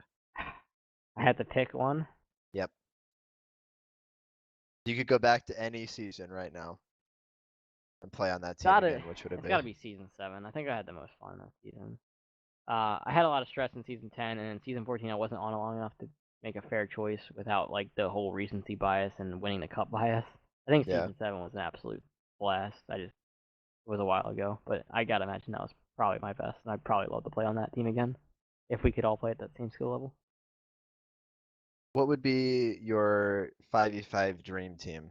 S3: I had to pick one.
S2: Yep. You could go back to any season right now and play on that team again. Which would it
S3: It's
S2: be?
S3: gotta be season 7. I think I had the most fun that season. I had a lot of stress in season 10, and in season 14 I wasn't on it long enough to make a fair choice without like the whole recency bias and winning the cup bias. I think
S2: Yeah.
S3: season 7 was an absolute blast. It was a while ago, but I gotta imagine that was probably my best, and I'd probably love to play on that team again if we could all play at that same skill level.
S2: What would be your 5v5 dream team?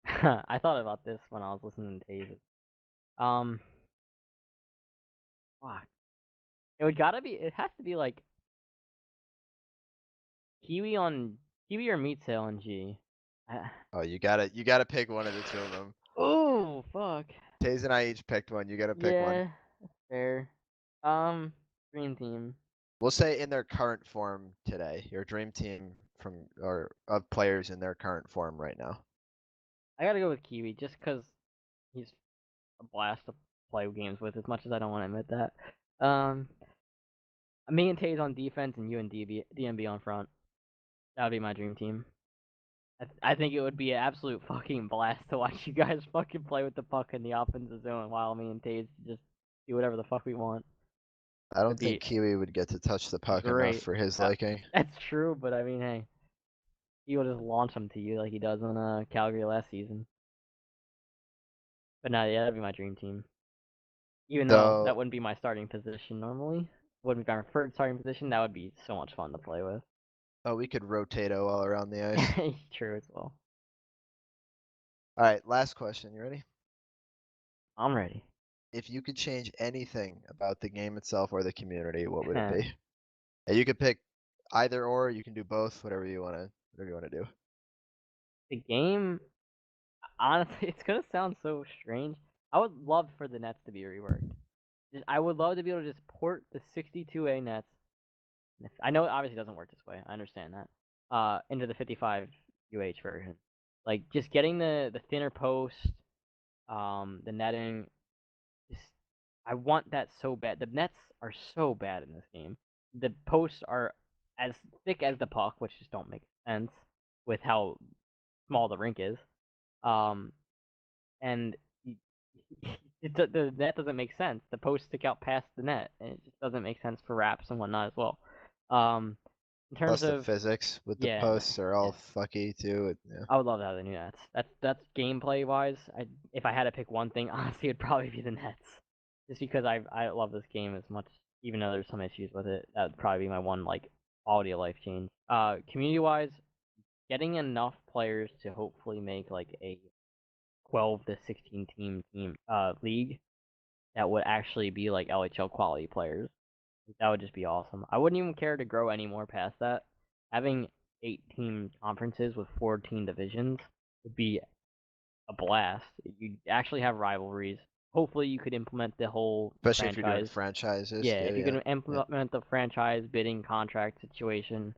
S3: I thought about this when I was listening to Taze. Fuck. It has to be like Kiwi or Meat Sail on G.
S2: Oh, you gotta pick one of the two of them.
S3: Oh, fuck.
S2: Taze and I each picked one. You gotta pick one.
S3: Yeah, that's fair. Dream team.
S2: We'll say in their current form today. Your dream team of players in their current form right now.
S3: I gotta go with Kiwi just because he's a blast to play games with, as much as I don't want to admit that. Me and Taze on defense and you and DMB on front. That would be my dream team. I think it would be an absolute fucking blast to watch you guys fucking play with the puck in the offensive zone while me and Taze just do whatever the fuck we want.
S2: I don't
S3: It'd
S2: think
S3: be
S2: Kiwi would get to touch the puck enough
S3: great.
S2: for his liking.
S3: That's true, but I mean, hey, he'll just launch them to you like he does on Calgary last season. But no, yeah, that'd be my dream team. Even though that
S2: So,
S3: wouldn't be my starting position normally, wouldn't be my preferred starting position. That would be so much fun to play with.
S2: we could rotate all around the ice.
S3: True as well.
S2: All right, last question. You ready?
S3: I'm ready.
S2: If you could change anything about the game itself or the community, what would it be? And you could pick either or. You can do both. Whatever you wanna do.
S3: The game, honestly, it's gonna sound so strange. I would love for the nets to be reworked. I would love to be able to just port the 62A nets. I know it obviously doesn't work this way. I understand that. Into the 55 UH version. Like just getting the thinner post, the netting. Just I want that so bad. The nets are so bad in this game. The posts are as thick as the puck, which just don't make sense with how small the rink is. And the net doesn't make sense. The posts stick out past the net, and it just doesn't make sense for wraps and whatnot as well. In
S2: Plus
S3: terms
S2: the
S3: of
S2: physics with the
S3: yeah,
S2: posts are all fucky too. Yeah.
S3: I would love to have the new nets. That's gameplay wise. If I had to pick one thing, honestly, it'd probably be the nets, just because I love this game as much. Even though there's some issues with it, that would probably be my one like quality of life change. Community wise, getting enough players to hopefully make like a 12 to 16 team league that would actually be like LHL quality players. That would just be awesome. I wouldn't even care to grow any more past that. Having 8-team conferences with 14 divisions would be a blast. You'd actually have rivalries. Hopefully, you could implement the whole
S2: Especially if you're doing
S3: franchise.
S2: franchises.
S3: Yeah, if you
S2: Yeah.
S3: can implement the franchise bidding contract situation,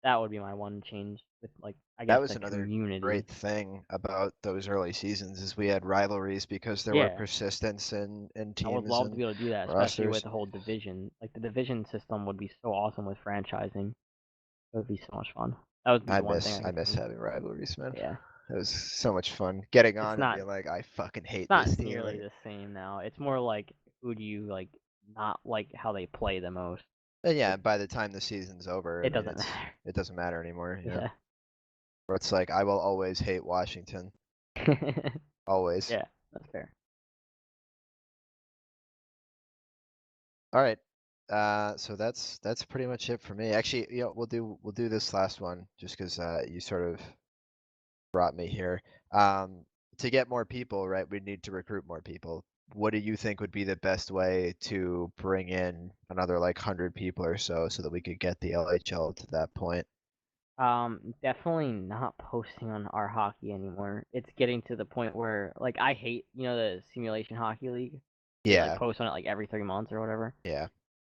S3: that would be my one change with like I guess
S2: That was
S3: the
S2: another
S3: community.
S2: great thing about those early seasons is we had rivalries because there were
S3: Yeah.
S2: persistence in
S3: I would
S2: teams
S3: love to
S2: and
S3: be able to do that, especially with
S2: rosters.
S3: the whole division. Like the division system would be so awesome with franchising. It would be so much fun. That would be the one thing I
S2: I
S3: could
S2: miss
S3: see.
S2: having rivalries, man.
S3: Yeah.
S2: It was so much fun getting
S3: It's
S2: on and
S3: not
S2: being like, I fucking hate
S3: it's not
S2: this team.
S3: nearly the same now. It's more like who do you like not like how they play the most.
S2: And yeah, by the time the season's over,
S3: It doesn't matter.
S2: it doesn't matter anymore.
S3: Yeah.
S2: Where it's like I will always hate Washington. Always.
S3: Yeah, that's fair.
S2: All right. So that's pretty much it for me. Actually, we'll do this last one just because you sort of brought me here. To get more people, right? We need to recruit more people. What do you think would be the best way to bring in another like 100 people or so that we could get the LHL to that point?
S3: Definitely not posting on our hockey anymore. It's getting to the point where, like, I hate, the simulation hockey league. They like
S2: Yeah,
S3: post on it like every 3 months or whatever.
S2: yeah.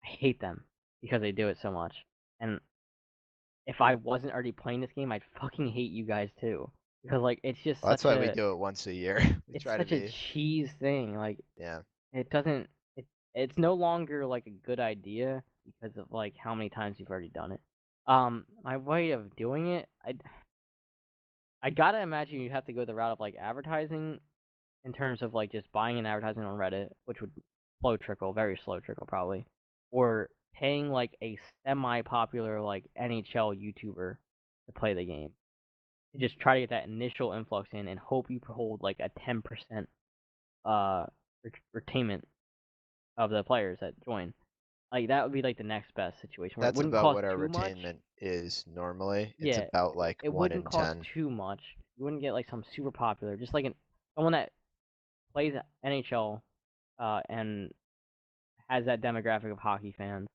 S3: I hate them because they do it so much. And if I wasn't already playing this game, I'd fucking hate you guys too. Because like it's just
S2: Well, that's
S3: such
S2: why we
S3: a
S2: do it once a year. We
S3: it's
S2: try to
S3: such a
S2: be.
S3: cheese thing. Like
S2: Yeah.
S3: it doesn't it's no longer like a good idea because of like how many times you've already done it. My way of doing it, I gotta imagine you have to go the route of like advertising in terms of like just buying an advertisement on Reddit, which would very slow trickle probably, or paying like a semi-popular like NHL YouTuber to play the game. To just try to get that initial influx in and hope you hold like a 10% uh retainment of the players that join. Like that would be like the next best situation where it
S2: That's
S3: wouldn't
S2: about
S3: cost
S2: what our
S3: too much.
S2: retainment is normally. It's
S3: Yeah,
S2: about like
S3: it
S2: 1
S3: wouldn't
S2: in
S3: cost
S2: 10.
S3: too much. You wouldn't get like some super popular, just like someone that plays NHL and has that demographic of hockey fans,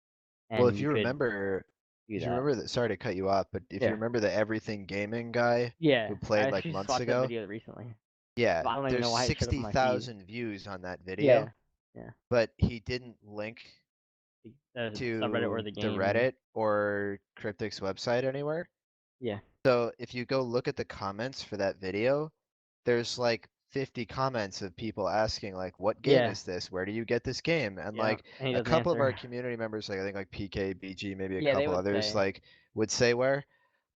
S2: Well,
S3: and
S2: if
S3: you
S2: you
S3: could
S2: remember,
S3: do
S2: if you
S3: that.
S2: remember that, sorry to cut you off, but if you
S3: Yeah,
S2: remember the Everything Gaming guy
S3: yeah.
S2: who
S3: I
S2: played like
S3: actually just
S2: months
S3: watched that
S2: ago,
S3: video recently.
S2: yeah,
S3: I don't even
S2: there's
S3: know why it showed up on my feed.
S2: 60,000 views on that
S3: Yeah,
S2: video,
S3: yeah.
S2: but he didn't link
S3: The subreddit or
S2: to
S3: the
S2: the
S3: game.
S2: Reddit or Cryptic's website anywhere.
S3: Yeah,
S2: So if you go look at the comments for that video, there's like 50 comments of people asking like, what game
S3: yeah,
S2: is this? Where do you get this game? And
S3: yeah.
S2: like
S3: And he
S2: a
S3: doesn't
S2: couple of our
S3: answer.
S2: community members, like I think like PK, BG, maybe a
S3: Yeah, they
S2: couple
S3: would
S2: others,
S3: say.
S2: like would say where,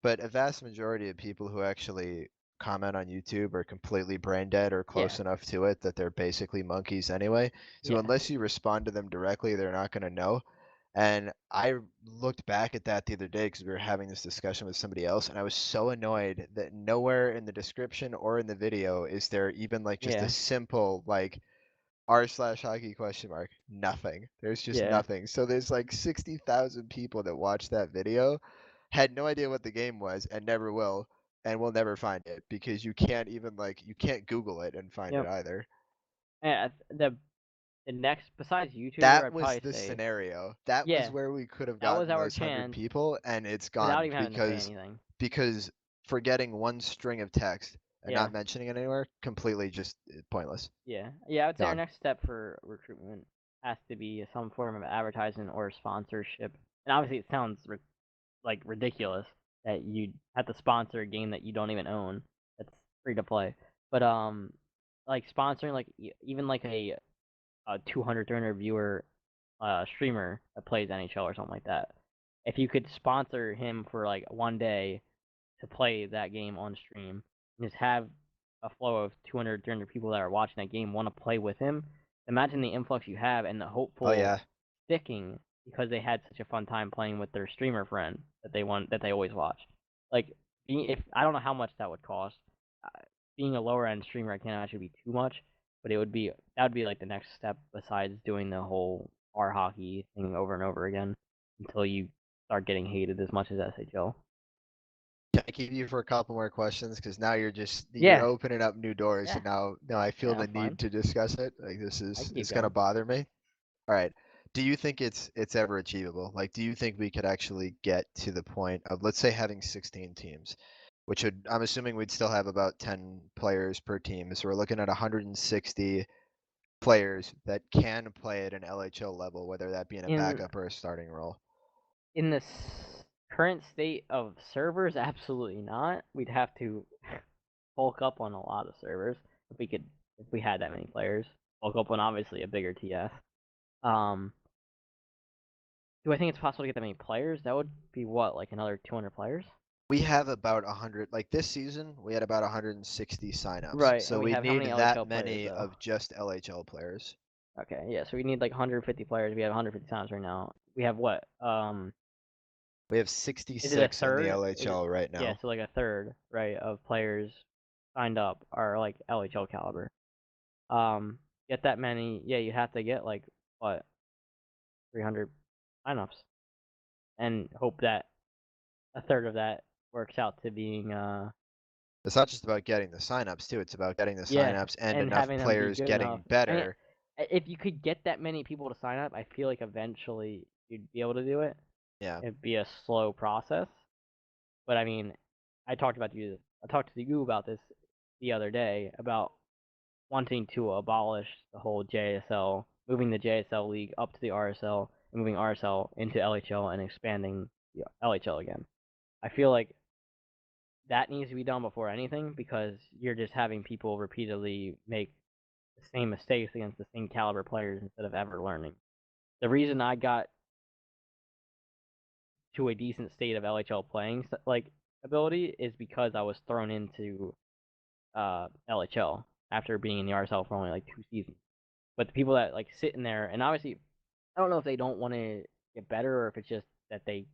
S2: but a vast majority of people who actually comment on YouTube are completely brain dead or
S3: Yeah,
S2: close enough to it that they're basically monkeys anyway. So
S3: yeah,
S2: unless you respond to them directly, they're not going to know. And I looked back at that the other day because we were having this discussion with somebody else, and I was so annoyed that nowhere in the description or in the video is there even like just a
S3: yeah,
S2: simple like r/hockey question mark. Nothing. There's just
S3: yeah.
S2: nothing. So there's like 60,000 people that watched that video, had no idea what the game was, and never will, and will never find it because you can't even like you can't Google it and find it
S3: Yep.
S2: either.
S3: And the next besides YouTuber,
S2: That
S3: I'd
S2: was
S3: probably
S2: the
S3: say
S2: scenario. That was
S3: yeah,
S2: where we could have
S3: that was
S2: gotten
S3: our
S2: those 100
S3: chance
S2: people, and it's
S3: without
S2: gone
S3: even having to say anything.
S2: because forgetting one string of text and
S3: Yeah,
S2: not mentioning it anywhere, completely just pointless.
S3: yeah, yeah. I would say our
S2: Gone.
S3: next step for recruitment has to be some form of advertising or sponsorship. And obviously, it sounds like ridiculous that you have to sponsor a game that you don't even own that's free to play. But like sponsoring like even like a 200 300 viewer streamer that plays NHL or something like that. If you could sponsor him for like one day to play that game on stream and just have a flow of 200 300 people that are watching that game want to play with him, imagine the influx you have and the
S2: Oh
S3: hopeful
S2: yeah.
S3: sticking because they had such a fun time playing with their streamer friend that they always watch. Like if I don't know how much that would cost. Being a lower end streamer, I can't actually be too much, but that would be like the next step besides doing the whole R hockey thing over and over again until you start getting hated as much as SHL.
S2: Can I keep you for a couple more questions? Because now you're
S3: Yeah,
S2: opening up new doors,
S3: yeah,
S2: and now I feel
S3: yeah.
S2: the
S3: That's fine.
S2: need to discuss it. Like this
S3: I
S2: is
S3: can keep
S2: it's gonna
S3: going.
S2: bother me. All right. Do you think it's ever achievable? Like, do you think we could actually get to the point of, let's say, having 16 teams, which would, I'm assuming we'd still have about 10 players per team. So we're looking at 160 players that can play at an LHL level, whether that be in a
S3: In
S2: backup or a starting role.
S3: in the current state of servers, absolutely not. We'd have to bulk up on a lot of servers if we had that many players. Bulk up on obviously a bigger TF. Um, do I think it's possible to get that many players? That would be what, like another 200 players?
S2: We have about 100, like this season, we had about 160 signups.
S3: Right, and
S2: So
S3: we
S2: we
S3: have how
S2: need
S3: many
S2: that
S3: LHL players
S2: many
S3: though?
S2: of just LHL players.
S3: Okay, yeah, so we need like 150 players. We have 150 times right now. We have what?
S2: We have
S3: Is it a
S2: 66 in the
S3: third? Is it
S2: LHL right
S3: yeah?
S2: now.
S3: So like a third, right, of players signed up are like LHL caliber. Get that many? Yeah, you have to get like what 300 signups, and hope that a third of that works out to being
S2: It's not just about getting the signups too. It's about getting the
S3: yeah,
S2: signups and
S3: and
S2: enough
S3: having them be
S2: players
S3: good enough.
S2: getting
S3: I mean,
S2: better.
S3: if you could get that many people to sign up, I feel like eventually you'd be able to do it.
S2: Yeah.
S3: It'd be a slow process, but I mean, I talked to you about this the other day about wanting to abolish the whole JSL, moving the JSL league up to the RSL, and moving RSL into LHL and expanding the LHL again. I feel like that needs to be done before anything because you're just having people repeatedly make the same mistakes against the same caliber players instead of ever learning. The reason I got to a decent state of LHL playing like ability is because I was thrown into LHL after being in the RSL for only like 2 seasons. But the people that like sit in there, and obviously I don't know if they don't want to get better or if it's just that they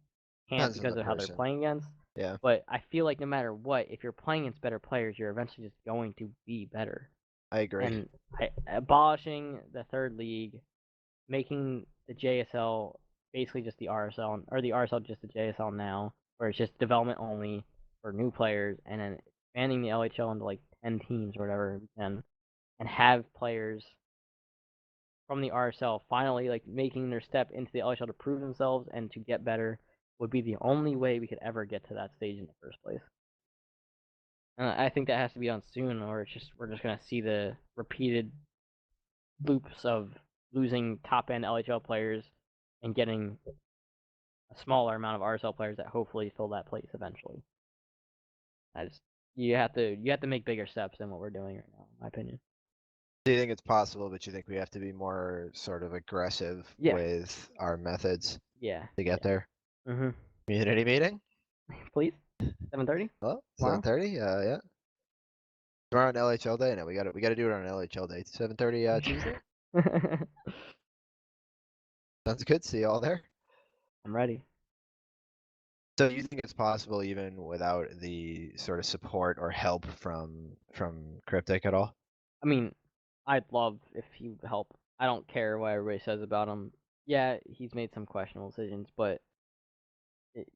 S3: can't
S2: Depends on
S3: because
S2: the
S3: of how they're
S2: person.
S3: playing against.
S2: Yeah.
S3: But I feel like no matter what, if you're playing against better players, you're eventually just going to be better.
S2: I agree.
S3: And abolishing the third league, making the JSL basically just the RSL, or the RSL just the JSL now, where it's just development only for new players, and then expanding the LHL into like 10 teams or whatever we can, and have players from the RSL finally like making their step into the LHL to prove themselves and to get better would be the only way we could ever get to that stage in the first place. And I think that has to be done soon, or we're just gonna see the repeated loops of losing top end LHL players and getting a smaller amount of RSL players that hopefully fill that place eventually. You have to make bigger steps than what we're doing right now, in my opinion.
S2: Do you think it's possible, but you think we have to be more sort of aggressive with our methods
S3: Yeah.
S2: to get there?
S3: Mhm.
S2: Community meeting?
S3: Please. 7:30.
S2: Well,
S3: Tomorrow?
S2: 7:30. Yeah. Tomorrow on LHL day. No, we gotta do it on LHL day. 7:30 Tuesday. Sounds good. See you all there.
S3: I'm ready.
S2: So you think it's possible even without the sort of support or help from Cryptic at all?
S3: I mean, I'd love if he would help. I don't care what everybody says about him. Yeah, he's made some questionable decisions, but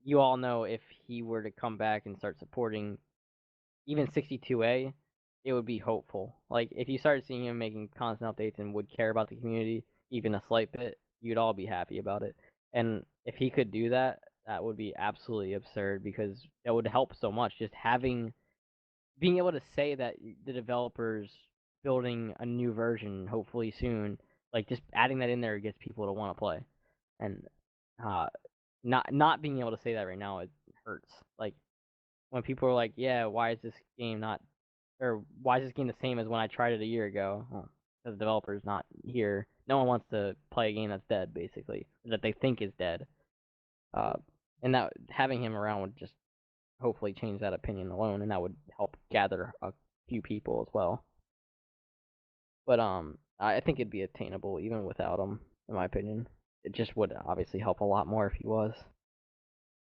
S3: you all know if he were to come back and start supporting even 62A, it would be hopeful. Like, if you started seeing him making constant updates and would care about the community, even a slight bit, you'd all be happy about it. And if he could do that, that would be absolutely absurd because that would help so much. Just being able to say that the developers building a new version, hopefully soon, like just adding that in there gets people to want to play. And uh, not being able to say that right now, it hurts. Like, when people are like, "Yeah, why is this game not, or why is this game the same as when I tried it a year ago?" Well, because the developer's not here. No one wants to play a game that's dead, basically, that they think is dead. Uh, and that having him around would just hopefully change that opinion alone, and that would help gather a few people as well. But I think it'd be attainable even without him, in my opinion. It just would obviously help a lot more if he was.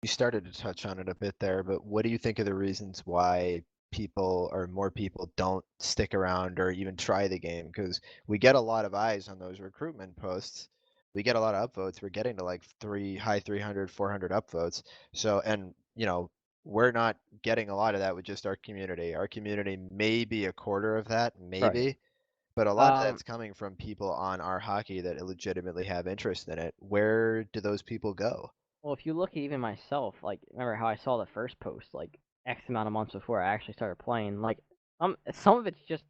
S2: You started to touch on it a bit there, but what do you think are the reasons why people or more people don't stick around or even try the game? Because we get a lot of eyes on those recruitment posts. We get a lot of upvotes. We're getting to like high 300, 400 upvotes. So, and we're not getting a lot of that with just our community. Our community may be a quarter of that, maybe, but a lot of that's coming from people on our hockey that legitimately have interest in it. Where do those people go?
S3: Well, if you look at even myself, like, remember how I saw the first post, like, X amount of months before I actually started playing, like, some of it's just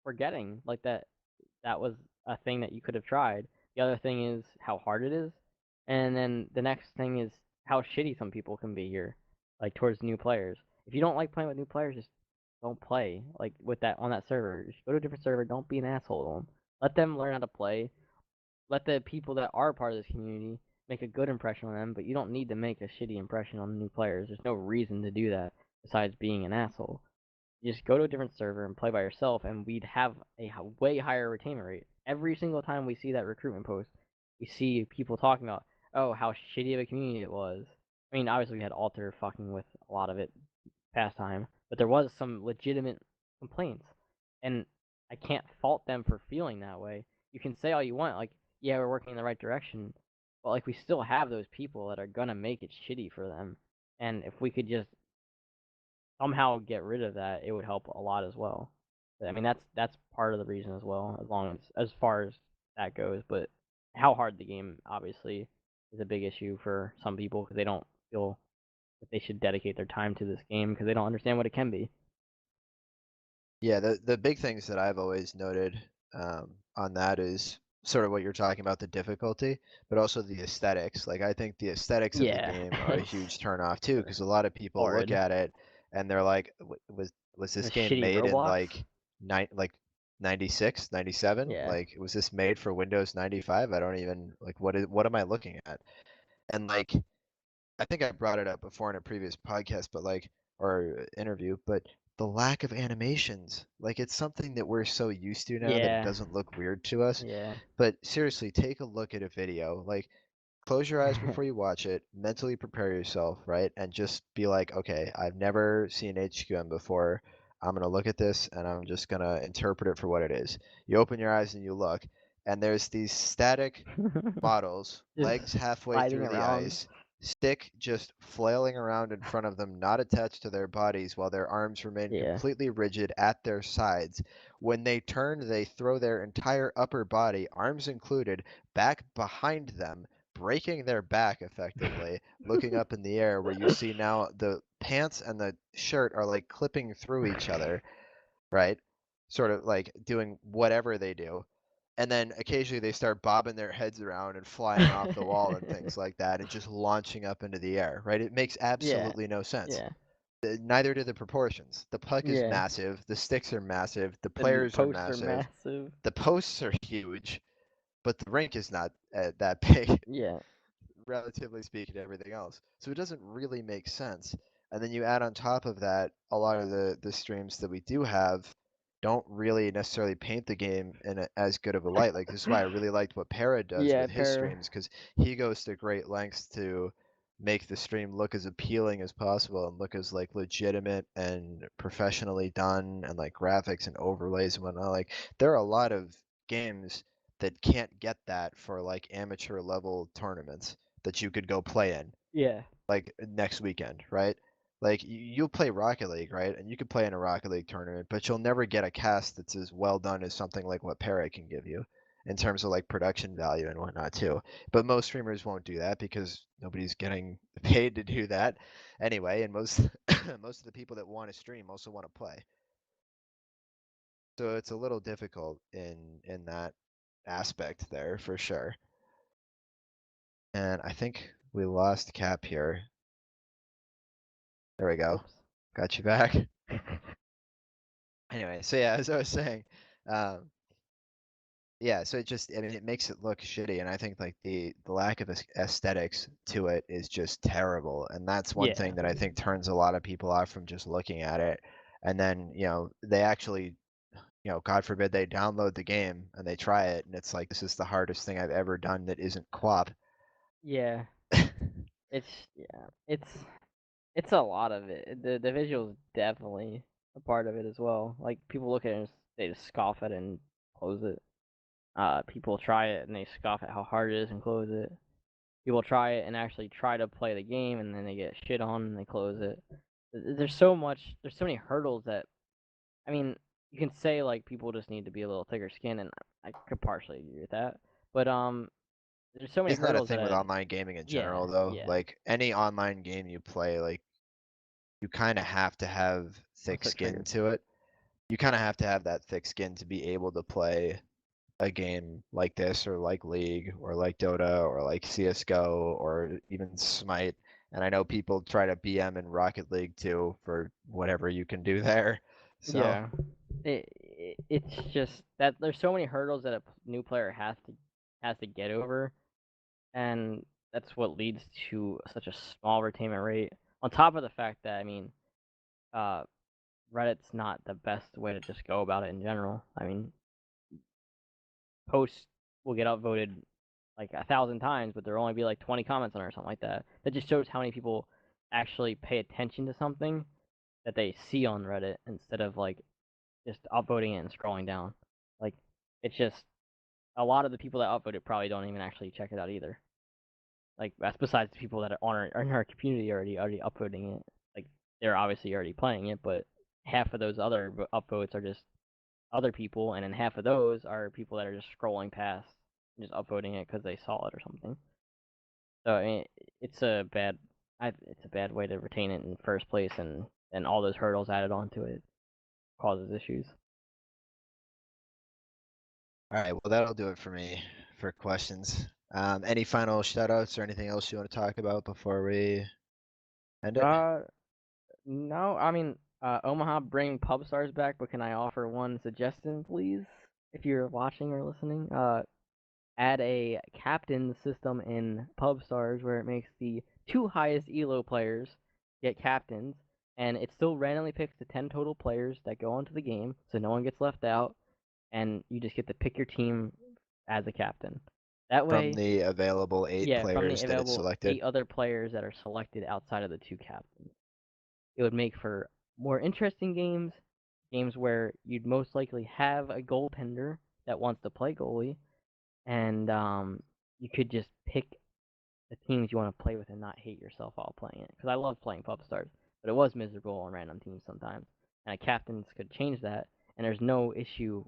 S3: forgetting, like, that was a thing that you could have tried. The other thing is how hard it is, and then the next thing is how shitty some people can be here, like, towards new players. If you don't like playing with new players, just don't play, like, with that on that server. Just go to a different server, don't be an asshole to them. Let them learn how to play. Let the people that are part of this community make a good impression on them, but you don't need to make a shitty impression on the new players. There's no reason to do that besides being an asshole. You just go to a different server and play by yourself, and we'd have a way higher retainment rate. Every single time we see that recruitment post, we see people talking about, oh, how shitty of a community it was. I mean, obviously we had Alter fucking with a lot of it past time, but there was some legitimate complaints, and I can't fault them for feeling that way. You can say all you want, like, yeah, we're working in the right direction, But like we still have those people that are gonna make it shitty for them. And if we could just somehow get rid of that, it would help a lot as well. But, I mean, that's part of the reason as well, as far as that goes. But how hard the game obviously is a big issue for some people because they don't feel that they should dedicate their time to this game because they don't understand what it can be.
S2: Yeah, the big things that I've always noted on that is sort of what you're talking about, the difficulty, but also the aesthetics. Like I think the aesthetics of the
S3: Yeah,
S2: game are a
S3: it's
S2: huge turnoff too, because a lot of people look
S3: horrid.
S2: at it and they're like, was
S3: The
S2: this game
S3: shitty
S2: made in
S3: Roblox.
S2: like 96, 97?
S3: Yeah.
S2: Like was this made for Windows 95? I don't even like what am I looking at? And like I think I brought it up before in a previous podcast, but like, or interview, but the lack of animations, like it's something that we're so used to now that it
S3: Yeah.
S2: doesn't look weird to us.
S3: Yeah.
S2: But seriously, take a look at a video. Like, close your eyes before you watch it, mentally prepare yourself, right? And just be like, okay, I've never seen HQM before. I'm going to look at this and I'm just going to interpret it for what it is. You open your eyes and you look, and there's these static models,
S3: Just
S2: legs halfway
S3: sliding
S2: through the
S3: around.
S2: ice, stick just flailing around in front of them, not attached to their bodies, while their arms remain
S3: Yeah.
S2: completely rigid at their sides. When they turn, they throw their entire upper body, arms included, back behind them, breaking their back effectively, looking up in the air, where you see now the pants and the shirt are like clipping through each other, right? Sort of like doing whatever they do. And then occasionally they start bobbing their heads around and flying off the wall and things like that and just launching up into the air, right? It makes
S3: Yeah.
S2: absolutely no sense.
S3: Yeah.
S2: Neither do the proportions. The puck is
S3: Yeah.
S2: massive, the sticks are massive, the
S3: The
S2: players are
S3: posts are
S2: massive,
S3: massive.
S2: the posts are huge, but the rink is not that big,
S3: Yeah.
S2: relatively speaking to everything else. So it doesn't really make sense. And then you add on top of that, a lot of the streams that we do have don't really necessarily paint the game in as good of a light. Like this is why I really liked what Para does
S3: Yeah,
S2: with his
S3: pair.
S2: streams, because he goes to great lengths to make the stream look as appealing as possible and look as like legitimate and professionally done, and like graphics and overlays and whatnot. Like there are a lot of games that can't get that for like amateur level tournaments that you could go play in
S3: Yeah.
S2: like next weekend, right? Like you'll play Rocket League, right? And you could play in a Rocket League tournament, but you'll never get a cast that's as well done as something like what Parrot can give you in terms of like production value and whatnot too. But most streamers won't do that because nobody's getting paid to do that anyway, and most most of the people that want to stream also want to play. So it's a little difficult in that aspect there for sure. And I think we lost Cap here. There we go.
S3: Oops.
S2: Got you back. Anyway, so yeah, as I was saying, um, yeah, so it just, I mean, it makes it look shitty, and I think like the lack of aesthetics to it is just terrible, and that's one
S3: Yeah.
S2: thing that I think turns a lot of people off from just looking at it, and then they actually, God forbid they download the game and they try it, and it's like this is the hardest thing I've ever done that isn't co-op.
S3: Yeah. It's a lot of it. The visuals definitely a part of it as well. Like people look at it and they just scoff at it and close it. People try it and they scoff at how hard it is and close it. People try it and actually try to play the game and then they get shit on and they close it. There's so many hurdles that, I mean, you can say like people just need to be a little thicker skin, and I could partially agree with that. But there's so many
S2: Isn't that a
S3: hurdles that
S2: thing with online gaming in
S3: yeah,
S2: general, though?
S3: yeah,
S2: Like any online game you play, like you kind of have to have
S3: a
S2: thick
S3: thick
S2: skin
S3: skin.
S2: to it. You kind of have to have that thick skin to be able to play a game like this or like League or like Dota or like CS:GO or even Smite. And I know people try to BM in Rocket League too for whatever you can do there. So
S3: Yeah, it's just that there's so many hurdles that a new player has to get over, and that's what leads to such a small retainment rate. On top of the fact that, I mean, uh, Reddit's not the best way to just go about it in general. I mean, posts will get upvoted like 1,000 times, but there'll only be like 20 comments on it or something like that. That just shows how many people actually pay attention to something that they see on Reddit instead of like just upvoting it and scrolling down. Like it's just a lot of the people that upvote it probably don't even actually check it out either. Like that's besides the people that are in our community already upvoting it. Like they're obviously already playing it, but half of those other upvotes are just other people, and then half of those are people that are just scrolling past, and just upvoting it because they saw it or something. So I mean, it's a bad, it's a bad way to retain it in the first place, and all those hurdles added onto it causes issues.
S2: All right, well, that'll do it for me for questions. Any final shoutouts or anything else you want to talk about before we end it?
S3: No, I mean, Omaha bring pub stars back, but can I offer one suggestion, please? If you're watching or listening, add a captain system in pub stars where it makes the 2 highest elo players get captains, and it still randomly picks the 10 total players that go onto the game, so no one gets left out, and you just get to pick your team as a captain. That way,
S2: From the available 8
S3: yeah, from the
S2: players that it
S3: available
S2: selected.
S3: 8 other players that are selected outside of the 2 captains. It would make for more interesting games, games where you'd most likely have a goaltender that wants to play goalie, and you could just pick the teams you want to play with and not hate yourself while playing it. Because I love playing pub stars, but it was miserable on random teams sometimes, and captains could change that, and there's no issue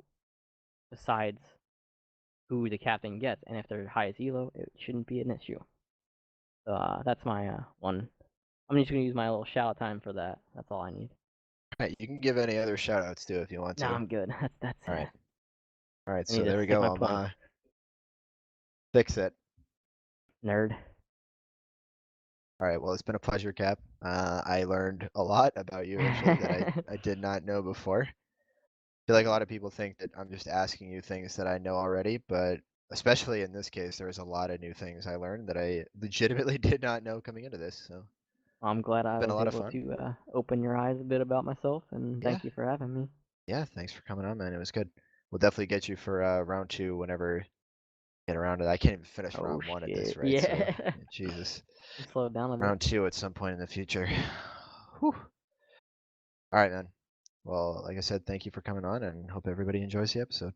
S3: besides who the captain gets, and if they're highest elo, it shouldn't be an issue. So that's my one. I'm just gonna use my little shout time for that. That's all I need.
S2: All right, you can give any other shoutouts too if you want
S3: No,
S2: to.
S3: I'm good. That's
S2: All right. All right,
S3: I
S2: so
S3: need to
S2: there we
S3: stick
S2: go.
S3: my point.
S2: Fix it.
S3: Nerd.
S2: All right, well, it's been a pleasure, Cap. I learned a lot about you actually that I did not know before. I feel like a lot of people think that I'm just asking you things that I know already, but especially in this case, there was a lot of new things I learned that I legitimately did not know coming into this. So
S3: I'm glad I
S2: been a
S3: was
S2: lot of
S3: able
S2: fun.
S3: to open your eyes a bit about myself, and
S2: Yeah,
S3: thank you for having me.
S2: yeah. Thanks for coming on, man. It was good. We'll definitely get you for round 2 whenever you get around to that. I can't even finish
S3: Oh
S2: round 1 at this
S3: shit.
S2: rate. So
S3: Yeah.
S2: yeah, Jesus.
S3: Slow down a bit.
S2: Round 2 at some point in the future. Whew. All right, man. Well, like I said, thank you for coming on, and hope everybody enjoys the episode.